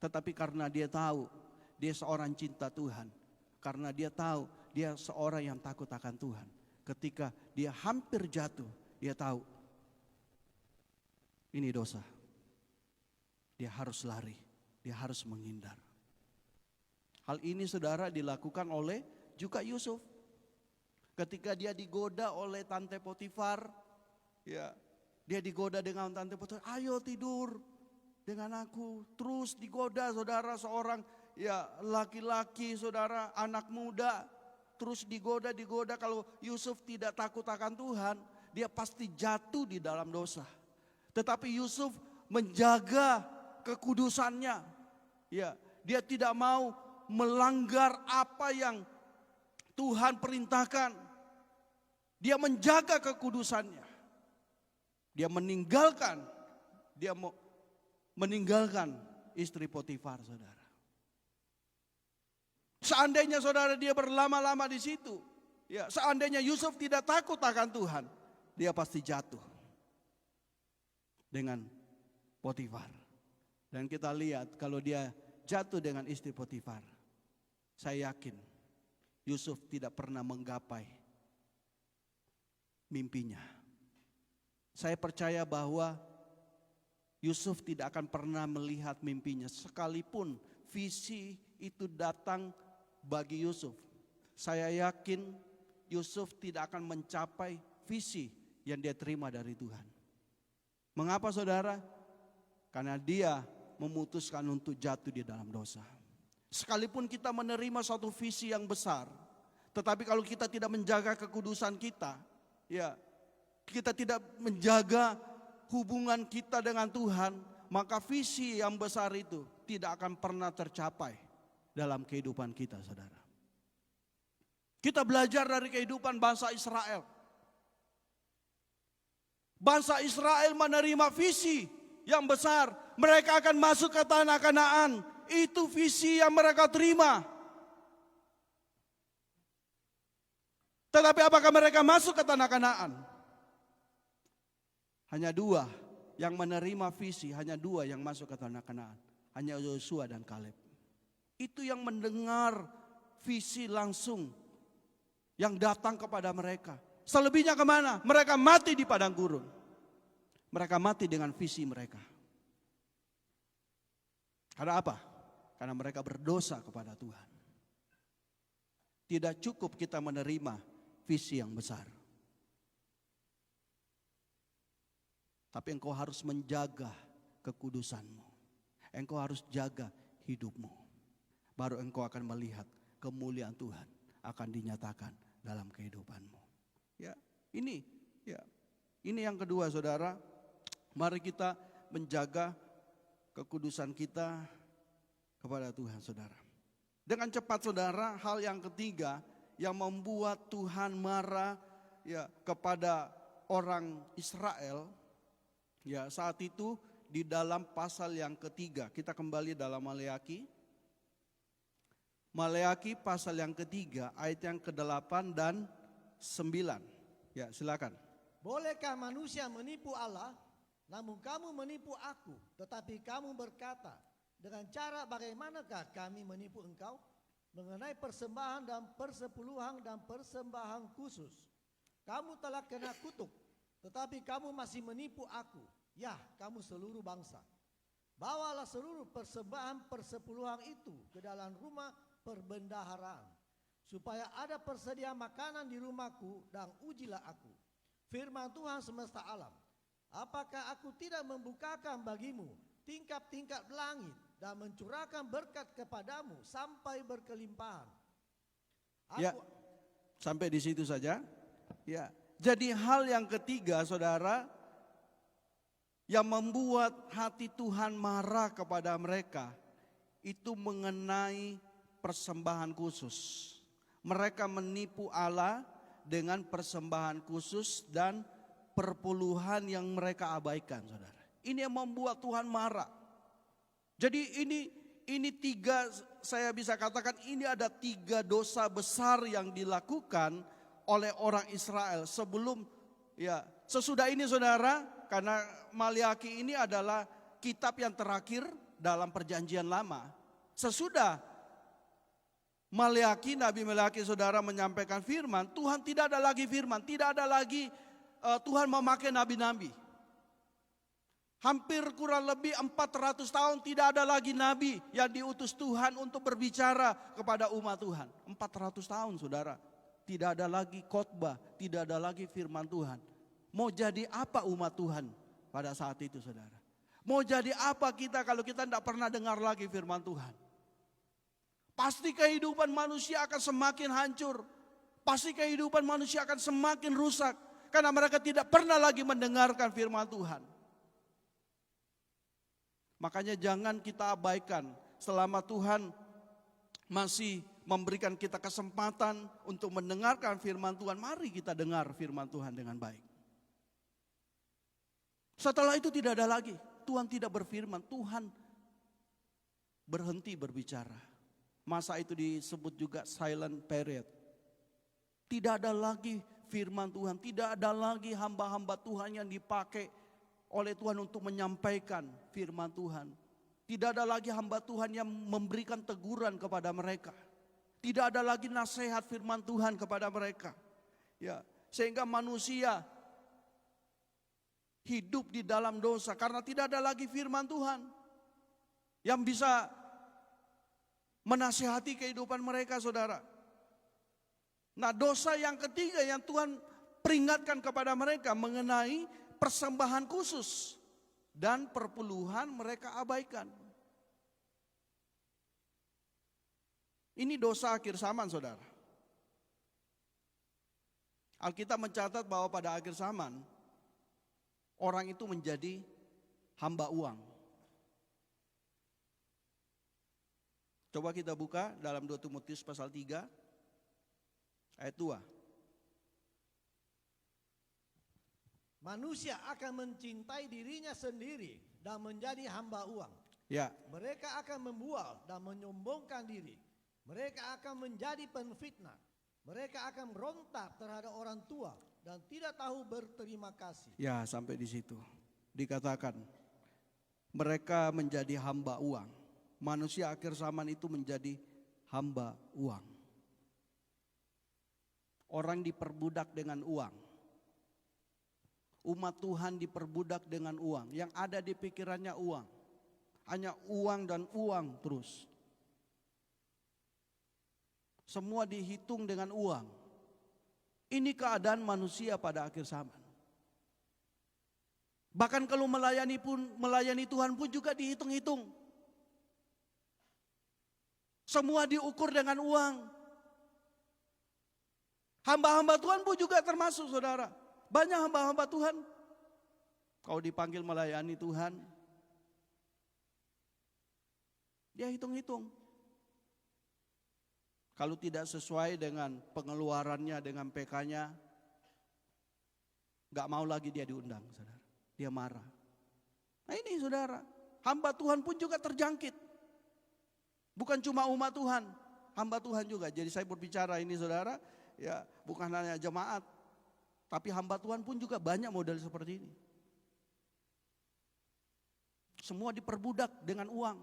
A: Tetapi karena dia tahu dia seorang cinta Tuhan, karena dia tahu dia seorang yang takut akan Tuhan. Ketika dia hampir jatuh, dia tahu ini dosa. Dia harus lari, dia harus menghindar. Hal ini, saudara, dilakukan oleh juga Yusuf. Ketika dia digoda oleh Tante Potifar, ya, dia digoda dengan Tante Potifar, ayo tidur dengan aku. Terus digoda, saudara, seorang ya laki-laki, saudara, anak muda. Terus digoda. Kalau Yusuf tidak takut akan Tuhan, dia pasti jatuh di dalam dosa. Tetapi Yusuf menjaga kekudusannya. Ya, dia tidak mau melanggar apa yang Tuhan perintahkan. Dia menjaga kekudusannya. Dia meninggalkan istri Potifar, saudara. Seandainya, saudara, dia berlama-lama di situ, ya, seandainya Yusuf tidak takut akan Tuhan, dia pasti jatuh dengan Potifar. Dan kita lihat kalau dia jatuh dengan istri Potifar, saya yakin Yusuf tidak pernah menggapai mimpinya. Saya percaya bahwa Yusuf tidak akan pernah melihat mimpinya, sekalipun visi itu datang bagi Yusuf. Saya yakin Yusuf tidak akan mencapai visi yang dia terima dari Tuhan. Mengapa, saudara? Karena dia memutuskan untuk jatuh di dalam dosa. Sekalipun kita menerima suatu visi yang besar, tetapi kalau kita tidak menjaga kekudusan kita, ya, kita tidak menjaga hubungan kita dengan Tuhan, maka visi yang besar itu tidak akan pernah tercapai dalam kehidupan kita, saudara. Kita belajar dari kehidupan bangsa Israel. Bangsa Israel menerima visi yang besar. Mereka akan masuk ke tanah Kanaan. Itu visi yang mereka terima. Tetapi apakah mereka masuk ke tanah Kanaan? Hanya dua yang menerima visi, hanya dua yang masuk ke tanah Kanaan. Hanya Yosua dan Kaleb. Itu yang mendengar visi langsung yang datang kepada mereka. Selebihnya kemana? Mereka mati di padang gurun. Mereka mati dengan visi mereka. Karena apa? Karena mereka berdosa kepada Tuhan. Tidak cukup kita menerima visi yang besar, tapi engkau harus menjaga kekudusanmu. Engkau harus jaga hidupmu. Baru engkau akan melihat kemuliaan Tuhan akan dinyatakan dalam kehidupanmu. Ya, ini yang kedua, saudara. Mari kita menjaga kekudusan kita kepada Tuhan, saudara. Dengan cepat, saudara, hal yang ketiga yang membuat Tuhan marah, ya, kepada orang Israel, ya, saat itu di dalam pasal yang ketiga. Kita kembali dalam Maleaki. Maleaki pasal yang ketiga, ayat yang ke-8 dan 9. Ya, silakan.
B: Bolehkah manusia menipu Allah? Namun kamu menipu aku. Tetapi kamu berkata, dengan cara bagaimanakah kami menipu engkau? Mengenai persembahan dan persepuluhan dan persembahan khusus. Kamu telah kena kutuk, tetapi kamu masih menipu aku. Ya, kamu seluruh bangsa. Bawalah seluruh persembahan persepuluhan itu ke dalam rumah perbendaharaan, supaya ada persediaan makanan di rumahku, dan ujilah aku. Firman Tuhan semesta alam, apakah aku tidak membukakan bagimu tingkap-tingkap langit dan mencurahkan berkat kepadamu sampai berkelimpahan.
A: Ya, sampai di situ saja. Ya. Jadi hal yang ketiga, saudara, yang membuat hati Tuhan marah kepada mereka itu mengenai persembahan khusus. Mereka menipu Allah dengan persembahan khusus dan perpuluhan yang mereka abaikan, saudara. Ini yang membuat Tuhan marah. Jadi ini tiga, saya bisa katakan ini ada tiga dosa besar yang dilakukan oleh orang Israel sebelum, ya, sesudah ini, saudara, karena Maliaki ini adalah kitab yang terakhir dalam perjanjian lama. Sesudah Maliaki, Nabi Maliaki, saudara, menyampaikan firman, Tuhan tidak ada lagi firman, tidak ada lagi Tuhan memakai nabi-nabi. Hampir kurang lebih 400 tahun tidak ada lagi nabi yang diutus Tuhan untuk berbicara kepada umat Tuhan. 400 tahun, saudara, tidak ada lagi khotbah, tidak ada lagi firman Tuhan. Mau jadi apa umat Tuhan pada saat itu, saudara? Mau jadi apa kita kalau kita tidak pernah dengar lagi firman Tuhan? Pasti kehidupan manusia akan semakin hancur. Pasti kehidupan manusia akan semakin rusak. Karena mereka tidak pernah lagi mendengarkan firman Tuhan. Makanya jangan kita abaikan selama Tuhan masih memberikan kita kesempatan untuk mendengarkan firman Tuhan. Mari kita dengar firman Tuhan dengan baik. Setelah itu tidak ada lagi. Tuhan tidak berfirman. Tuhan berhenti berbicara. Masa itu disebut juga silent period. Tidak ada lagi firman Tuhan, tidak ada lagi hamba-hamba Tuhan yang dipakai oleh Tuhan untuk menyampaikan firman Tuhan. Tidak ada lagi hamba Tuhan yang memberikan teguran kepada mereka. Tidak ada lagi nasihat firman Tuhan kepada mereka. Ya, sehingga manusia hidup di dalam dosa karena tidak ada lagi firman Tuhan yang bisa menasihati kehidupan mereka, saudara. Nah, dosa yang ketiga yang Tuhan peringatkan kepada mereka mengenai persembahan khusus dan perpuluhan mereka abaikan. Ini dosa akhir zaman, saudara. Alkitab mencatat bahwa pada akhir zaman orang itu menjadi hamba uang. Coba kita buka dalam 2 Timotius pasal 3 ayat 2.
B: Manusia akan mencintai dirinya sendiri dan menjadi hamba uang.
A: Ya.
B: Mereka akan membual dan menyombongkan diri. Mereka akan menjadi penfitnah. Mereka akan berontak terhadap orang tua dan tidak tahu berterima kasih.
A: Ya, sampai di situ. Dikatakan mereka menjadi hamba uang. Manusia akhir zaman itu menjadi hamba uang. Orang diperbudak dengan uang. Umat Tuhan diperbudak dengan uang. Yang ada di pikirannya uang. Hanya uang dan uang terus. Semua dihitung dengan uang. Ini keadaan manusia pada akhir zaman. Bahkan kalau melayani Tuhan pun juga dihitung-hitung. Semua diukur dengan uang. Hamba-hamba Tuhan pun juga termasuk, saudara. Banyak hamba-hamba Tuhan. Kalau dipanggil melayani Tuhan, dia hitung-hitung. Kalau tidak sesuai dengan pengeluarannya, dengan PK-nya, gak mau lagi dia diundang, saudara. Dia marah. Nah ini, saudara, hamba Tuhan pun juga terjangkit. Bukan cuma umat Tuhan, hamba Tuhan juga. Jadi saya berbicara ini, saudara, ya bukan hanya jemaat, tapi hamba Tuhan pun juga banyak model seperti ini. Semua diperbudak dengan uang.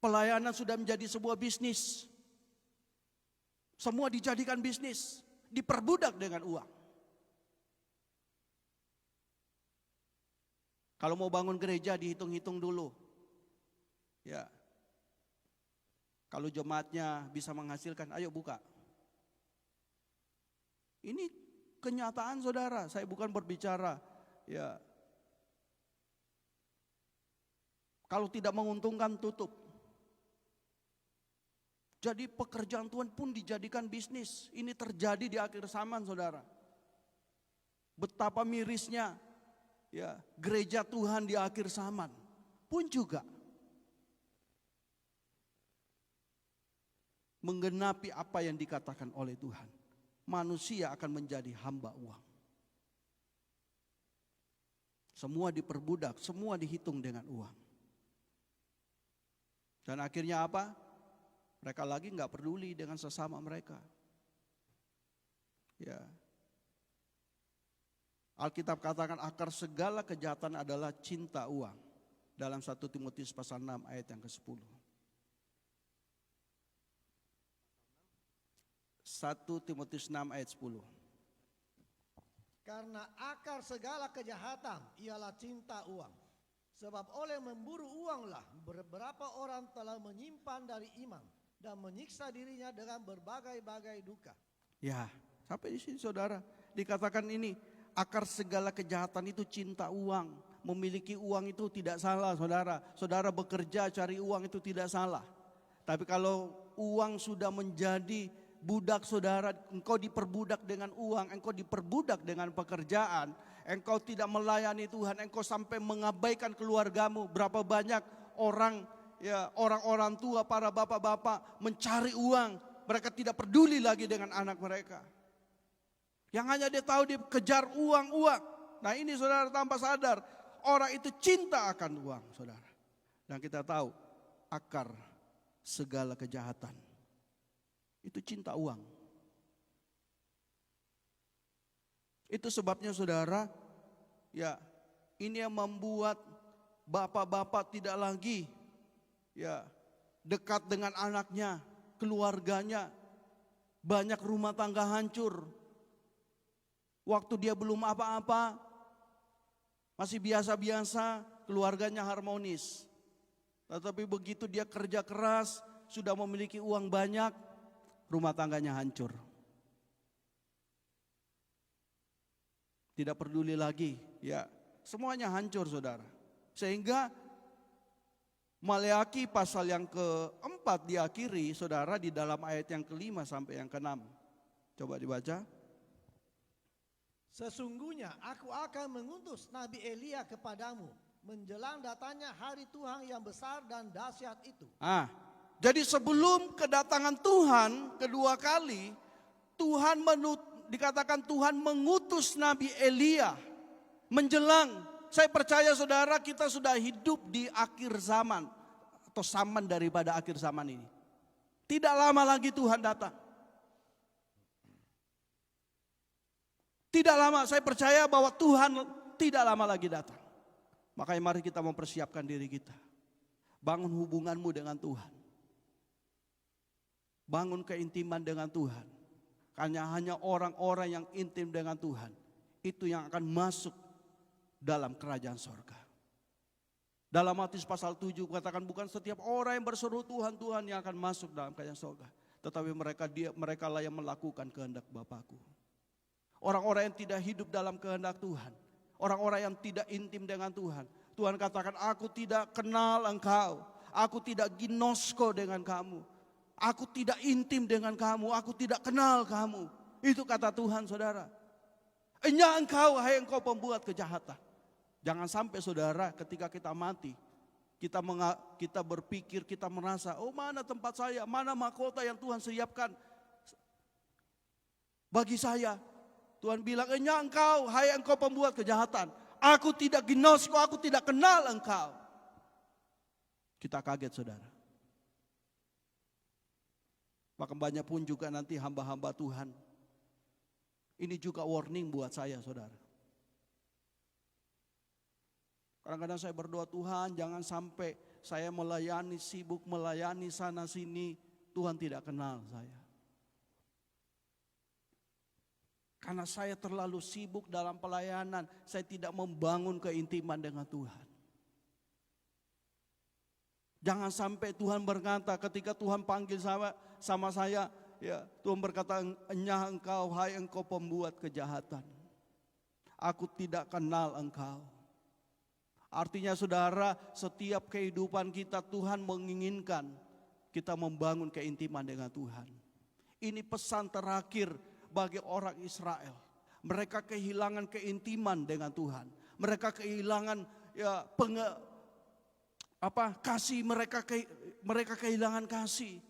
A: Pelayanan sudah menjadi sebuah bisnis. Semua dijadikan bisnis, diperbudak dengan uang. Kalau mau bangun gereja dihitung-hitung dulu. Ya, kalau jemaatnya bisa menghasilkan, ayo buka. Ini kenyataan, saudara. Saya bukan berbicara ya Kalau tidak menguntungkan, tutup. Jadi pekerjaan Tuhan pun dijadikan bisnis. Ini terjadi di akhir zaman, saudara. Betapa mirisnya ya gereja Tuhan di akhir zaman pun juga menggenapi apa yang dikatakan oleh Tuhan. Manusia akan menjadi hamba uang. Semua diperbudak, semua dihitung dengan uang. Dan akhirnya apa? Mereka lagi nggak peduli dengan sesama mereka. Ya. Alkitab katakan akar segala kejahatan adalah cinta uang. Dalam 1 Timotius pasal 6 ayat yang ke-10. 1 Timotius 6 ayat 10.
B: Karena akar segala kejahatan ialah cinta uang. Sebab oleh memburu uanglah beberapa orang telah menyimpan dari iman dan menyiksa dirinya dengan berbagai-bagai duka.
A: Ya, sampai di sini saudara. Dikatakan ini, akar segala kejahatan itu cinta uang. Memiliki uang itu tidak salah, saudara. Saudara bekerja cari uang itu tidak salah. Tapi kalau uang sudah menjadi budak saudara, engkau diperbudak dengan uang, engkau diperbudak dengan pekerjaan, engkau tidak melayani Tuhan, engkau sampai mengabaikan keluargamu. Berapa banyak orang, ya orang-orang tua, para bapak-bapak mencari uang, mereka tidak peduli lagi dengan anak mereka. Yang hanya dia tahu dia kejar uang. Nah ini saudara tanpa sadar, orang itu cinta akan uang, saudara. Dan kita tahu akar segala kejahatan itu cinta uang. Itu sebabnya saudara, ya ini yang membuat bapak-bapak tidak lagi ya dekat dengan anaknya, keluarganya. Banyak rumah tangga hancur. Waktu dia belum apa-apa, masih biasa-biasa, keluarganya harmonis. Tetapi begitu dia kerja keras, sudah memiliki uang banyak, rumah tangganya hancur. Tidak peduli lagi, ya semuanya hancur saudara. Sehingga Maleaki pasal yang keempat diakhiri saudara di dalam ayat yang kelima sampai yang keenam. Coba dibaca.
B: Sesungguhnya aku akan mengutus Nabi Elia kepadamu menjelang datangnya hari Tuhan yang besar dan dahsyat itu.
A: Jadi sebelum kedatangan Tuhan kedua kali, dikatakan Tuhan mengutus Nabi Elia menjelang. Saya percaya saudara kita sudah hidup di akhir zaman atau zaman daripada akhir zaman ini. Tidak lama lagi Tuhan datang. Tidak lama, saya percaya bahwa Tuhan tidak lama lagi datang. Makanya mari kita mempersiapkan diri kita. Bangun hubunganmu dengan Tuhan. Bangun keintiman dengan Tuhan. Karena hanya orang-orang yang intim dengan Tuhan, itu yang akan masuk dalam kerajaan sorga. Dalam Matius pasal 7 katakan bukan setiap orang yang berseru Tuhan, Tuhan yang akan masuk dalam kerajaan sorga. Tetapi mereka lah yang melakukan kehendak Bapakku. Orang-orang yang tidak hidup dalam kehendak Tuhan. Orang-orang yang tidak intim dengan Tuhan. Tuhan katakan aku tidak kenal engkau. Aku tidak ginosko dengan kamu. Aku tidak intim dengan kamu. Aku tidak kenal kamu. Itu kata Tuhan saudara. Enya engkau hai engkau pembuat kejahatan. Jangan sampai saudara ketika kita mati. Kita berpikir, kita merasa, oh mana tempat saya, mana mahkota yang Tuhan siapkan bagi saya. Tuhan bilang, enya engkau, hai engkau pembuat kejahatan. Aku tidak ginosko, aku tidak kenal engkau. Kita kaget saudara. Maka banyak pun juga nanti hamba-hamba Tuhan. Ini juga warning buat saya saudara. Kadang-kadang saya berdoa Tuhan jangan sampai saya melayani, sibuk melayani sana sini. Tuhan tidak kenal saya. Karena saya terlalu sibuk dalam pelayanan, saya tidak membangun keintiman dengan Tuhan. Jangan sampai Tuhan berkata ketika Tuhan panggil sama saya, ya Tuhan berkata, "Enyah engkau, hai engkau pembuat kejahatan. Aku tidak kenal engkau. Artinya saudara, setiap kehidupan kita Tuhan menginginkan kita membangun keintiman dengan Tuhan. Ini pesan terakhir bagi orang Israel. Mereka kehilangan keintiman dengan Tuhan. Mereka kehilangan kasih, mereka kehilangan kasih.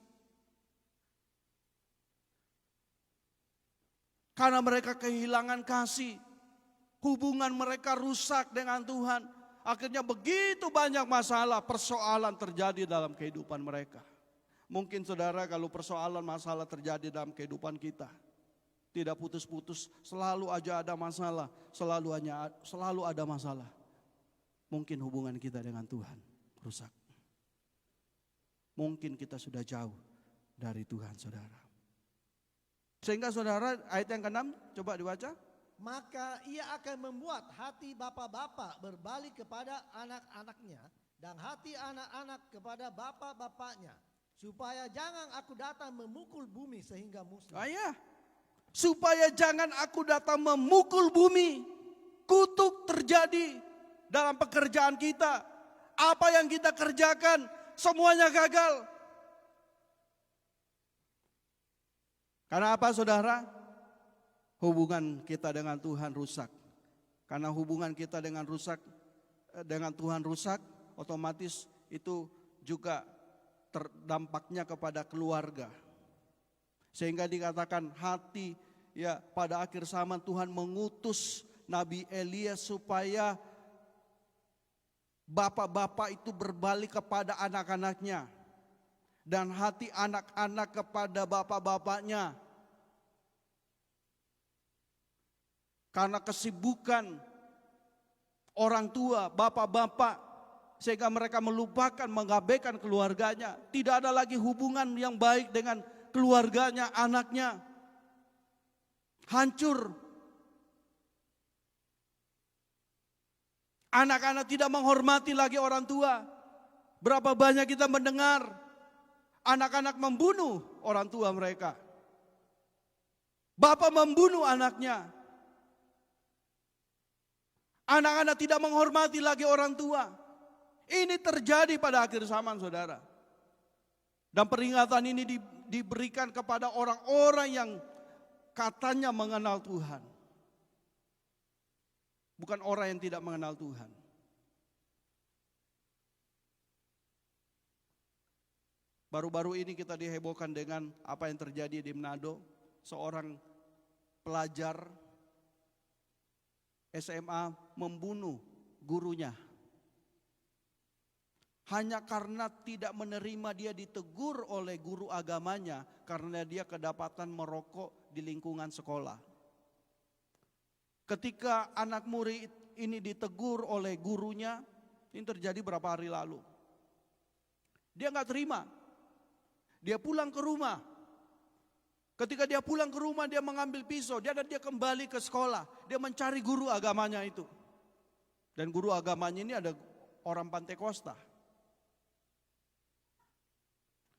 A: Karena mereka kehilangan kasih, hubungan mereka rusak dengan Tuhan. Akhirnya begitu banyak masalah, persoalan terjadi dalam kehidupan mereka. Mungkin saudara, kalau persoalan masalah terjadi dalam kehidupan kita, tidak putus-putus, selalu aja ada masalah, selalu ada masalah. Mungkin hubungan kita dengan Tuhan rusak. Mungkin kita sudah jauh dari Tuhan, saudara. Sehingga saudara, ayat yang ke-6 coba dibaca.
B: Maka ia akan membuat hati bapak-bapak berbalik kepada anak-anaknya dan hati anak-anak kepada bapak-bapaknya, supaya jangan aku datang memukul bumi sehingga musnah.
A: Supaya jangan aku datang memukul bumi. Kutuk terjadi dalam pekerjaan kita. Apa yang kita kerjakan semuanya gagal. Karena apa saudara? Hubungan kita dengan Tuhan rusak. Karena hubungan kita dengan Tuhan rusak, otomatis itu juga terdampaknya kepada keluarga. Sehingga dikatakan hati, pada akhir zaman Tuhan mengutus Nabi Elia supaya bapak-bapak itu berbalik kepada anak-anaknya. Dan hati anak-anak kepada bapak-bapaknya. Karena kesibukan orang tua, bapak-bapak, sehingga mereka melupakan, mengabaikan keluarganya. Tidak ada lagi hubungan yang baik dengan keluarganya, anaknya. Hancur. Anak-anak tidak menghormati lagi orang tua. Berapa banyak kita mendengar anak-anak membunuh orang tua mereka. Bapak membunuh anaknya. Anak-anak tidak menghormati lagi orang tua. Ini terjadi pada akhir zaman, saudara. Dan peringatan ini diberikan kepada orang-orang yang katanya mengenal Tuhan. Bukan orang yang tidak mengenal Tuhan. Baru-baru ini kita dihebohkan dengan apa yang terjadi di Manado. Seorang pelajar SMA membunuh gurunya. Hanya karena tidak menerima, dia ditegur oleh guru agamanya karena dia kedapatan merokok di lingkungan sekolah. Ketika anak murid ini ditegur oleh gurunya, ini terjadi berapa hari lalu. Dia nggak terima. Dia pulang ke rumah. Ketika dia pulang ke rumah, dia mengambil pisau, dia kembali ke sekolah. Dia mencari guru agamanya itu. Dan guru agamanya ini ada orang Pantekosta.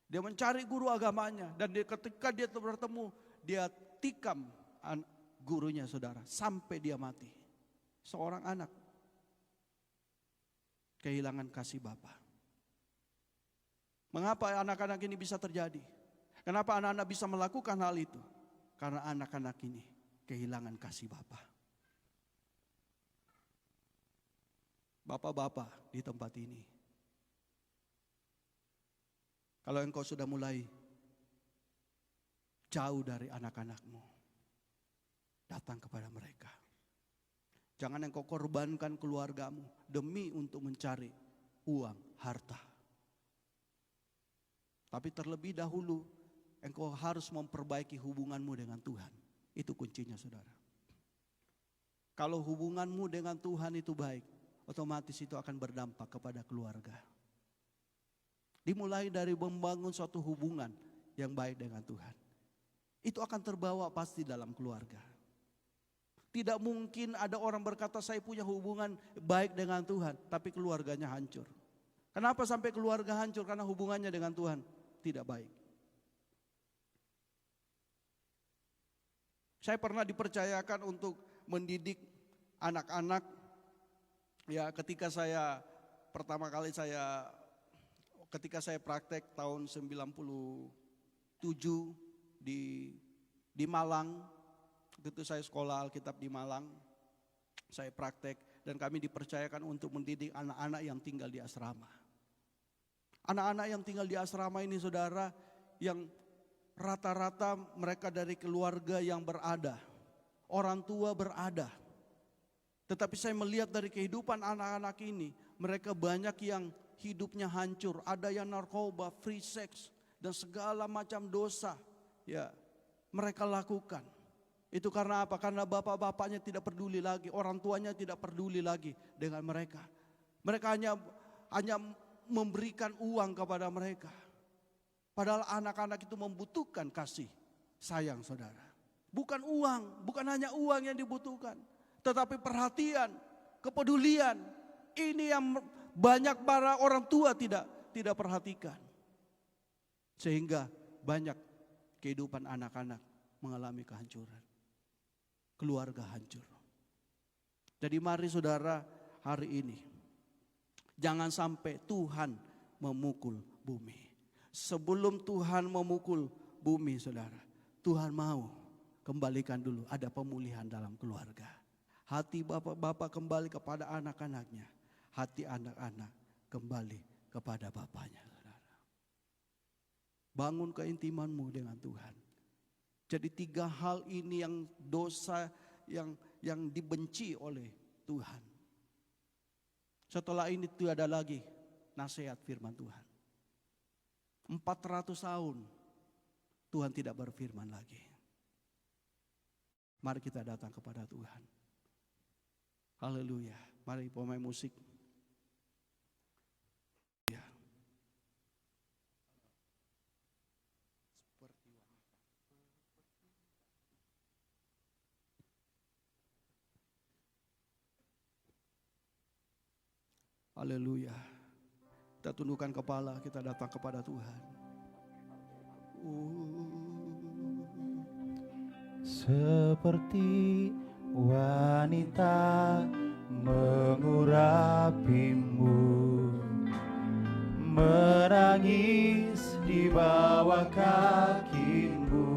A: Dia mencari guru agamanya, dan ketika dia bertemu, dia tikam gurunya, saudara, sampai dia mati. Seorang anak kehilangan kasih Bapa. Mengapa anak-anak ini bisa terjadi? Kenapa anak-anak bisa melakukan hal itu? Karena anak-anak ini kehilangan kasih Bapa. Bapak-bapak di tempat ini, kalau engkau sudah mulai jauh dari anak-anakmu, datang kepada mereka. Jangan engkau korbankan keluargamu demi untuk mencari uang, harta. Tapi terlebih dahulu engkau harus memperbaiki hubunganmu dengan Tuhan. Itu kuncinya, saudara. Kalau hubunganmu dengan Tuhan itu baik, otomatis itu akan berdampak kepada keluarga. Dimulai dari membangun suatu hubungan yang baik dengan Tuhan. Itu akan terbawa pasti dalam keluarga. Tidak mungkin ada orang berkata saya punya hubungan baik dengan Tuhan, tapi keluarganya hancur. Kenapa sampai keluarga hancur? Karena hubungannya dengan Tuhan tidak baik. Saya pernah dipercayakan untuk mendidik anak-anak Ya, ketika saya praktek tahun 97 di Malang, itu saya sekolah Alkitab di Malang, saya praktek dan kami dipercayakan untuk mendidik anak-anak yang tinggal di asrama. Anak-anak yang tinggal di asrama ini saudara, yang rata-rata mereka dari keluarga yang berada, orang tua berada. Tetapi saya melihat dari kehidupan anak-anak ini, mereka banyak yang hidupnya hancur, ada yang narkoba, free sex, dan segala macam dosa ya mereka lakukan. Itu karena apa? Karena bapak-bapaknya tidak peduli lagi, orang tuanya tidak peduli lagi dengan mereka. Mereka hanya memberikan uang kepada mereka. Padahal anak-anak itu membutuhkan kasih sayang saudara. Bukan uang, bukan hanya uang yang dibutuhkan, tetapi perhatian, kepedulian. Ini yang banyak para orang tua tidak perhatikan. Sehingga banyak kehidupan anak-anak mengalami kehancuran. Keluarga hancur. Jadi mari saudara, hari ini jangan sampai Tuhan memukul bumi. Sebelum Tuhan memukul bumi saudara, Tuhan mau kembalikan dulu, ada pemulihan dalam keluarga. Hati bapak-bapak kembali kepada anak-anaknya, hati anak-anak kembali kepada bapaknya saudara. Bangun keintimanmu dengan Tuhan. Jadi 3 hal ini yang dosa yang dibenci oleh Tuhan. Setelah ini tidak ada lagi nasihat firman Tuhan. 400 tahun Tuhan tidak berfirman lagi. Mari kita datang kepada Tuhan. Haleluya. Mari pemain musik. Ya. Haleluya. Kita tundukkan kepala, kita datang kepada Tuhan.
C: Seperti wanita mengurapimu, menangis di bawah kakimu.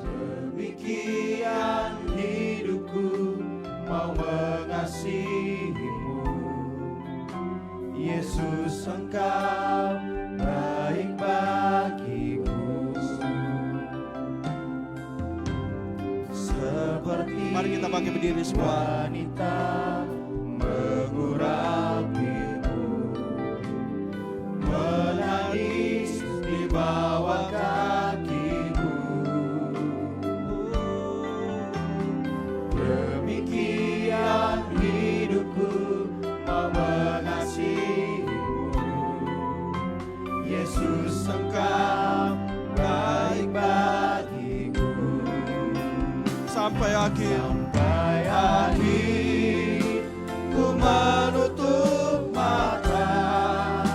C: Demikian hidupku mau mengasihimu, Yesus Engkau baik bagiku. Seperti
A: Mari kita bangkit berdiri semua.
C: Wanita mengurapimu, menangis di bawah kakimu. Demikian hidupku mau mengasihimu, Yesus Engkau baik bagiku.
A: Sampai akhir.
C: Sampai akhir ku menutup mata,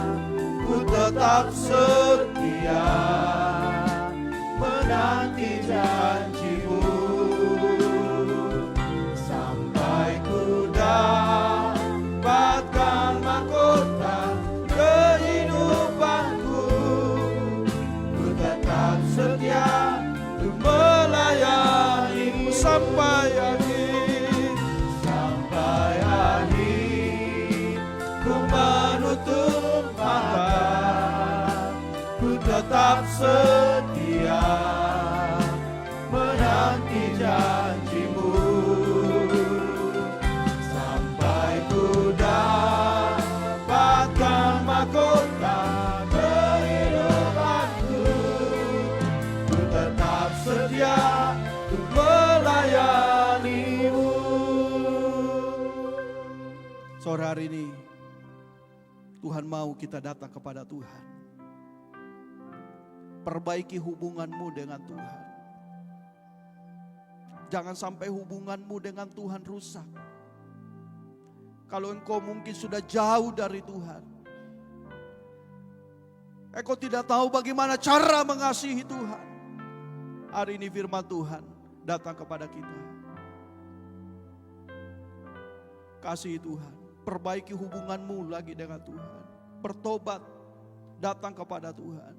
C: ku tetap setia menanti janjimu. Sampai ku dapatkan mahkota kehidupanku, ku tetap setia untuk melayanimu.
A: Sampai akhir.
C: Sampai akhir ku menutup mata, ku tetap setia menanti janjimu. Sampai ku dapatkan mahkota kehidupanku, ku tetap setia untuk melayanimu.
A: Sore hari ini Tuhan mau kita datang kepada Tuhan. Perbaiki hubunganmu dengan Tuhan. Jangan sampai hubunganmu dengan Tuhan rusak. Kalau engkau mungkin sudah jauh dari Tuhan, engkau tidak tahu bagaimana cara mengasihi Tuhan. Hari ini firman Tuhan datang kepada kita. Kasih Tuhan, perbaiki hubunganmu lagi dengan Tuhan. Bertobat, datang kepada Tuhan.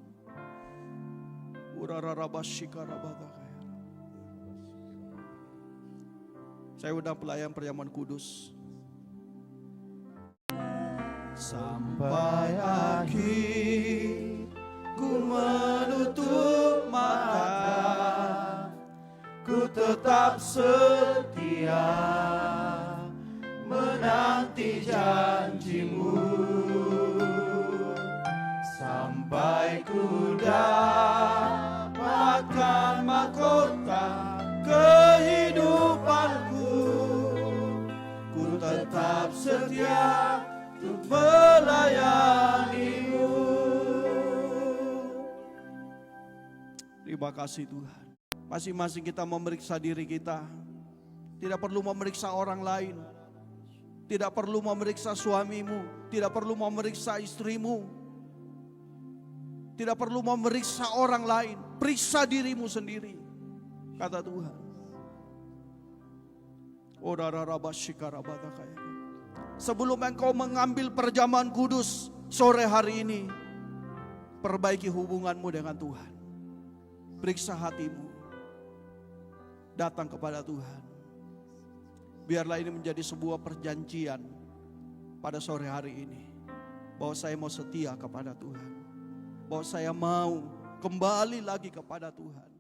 A: Saya undang pelayan perjamuan kudus.
C: Sampai akhir ku menutup mata, ku tetap setia menanti janjimu, sampai ku dapatkan mahkota kehidupanku. Ku tetap setia untuk melayanimu.
A: Terima kasih Tuhan. Masing-masing kita memeriksa diri kita. Tidak perlu memeriksa orang lain. Tidak perlu memeriksa suamimu. Tidak perlu memeriksa istrimu. Tidak perlu memeriksa orang lain. Periksa dirimu sendiri. Kata Tuhan. Sebelum engkau mengambil perjamuan kudus sore hari ini, perbaiki hubunganmu dengan Tuhan. Periksa hatimu. Datang kepada Tuhan. Biarlah ini menjadi sebuah perjanjian pada sore hari ini, bahwa saya mau setia kepada Tuhan, bahwa saya mau kembali lagi kepada Tuhan.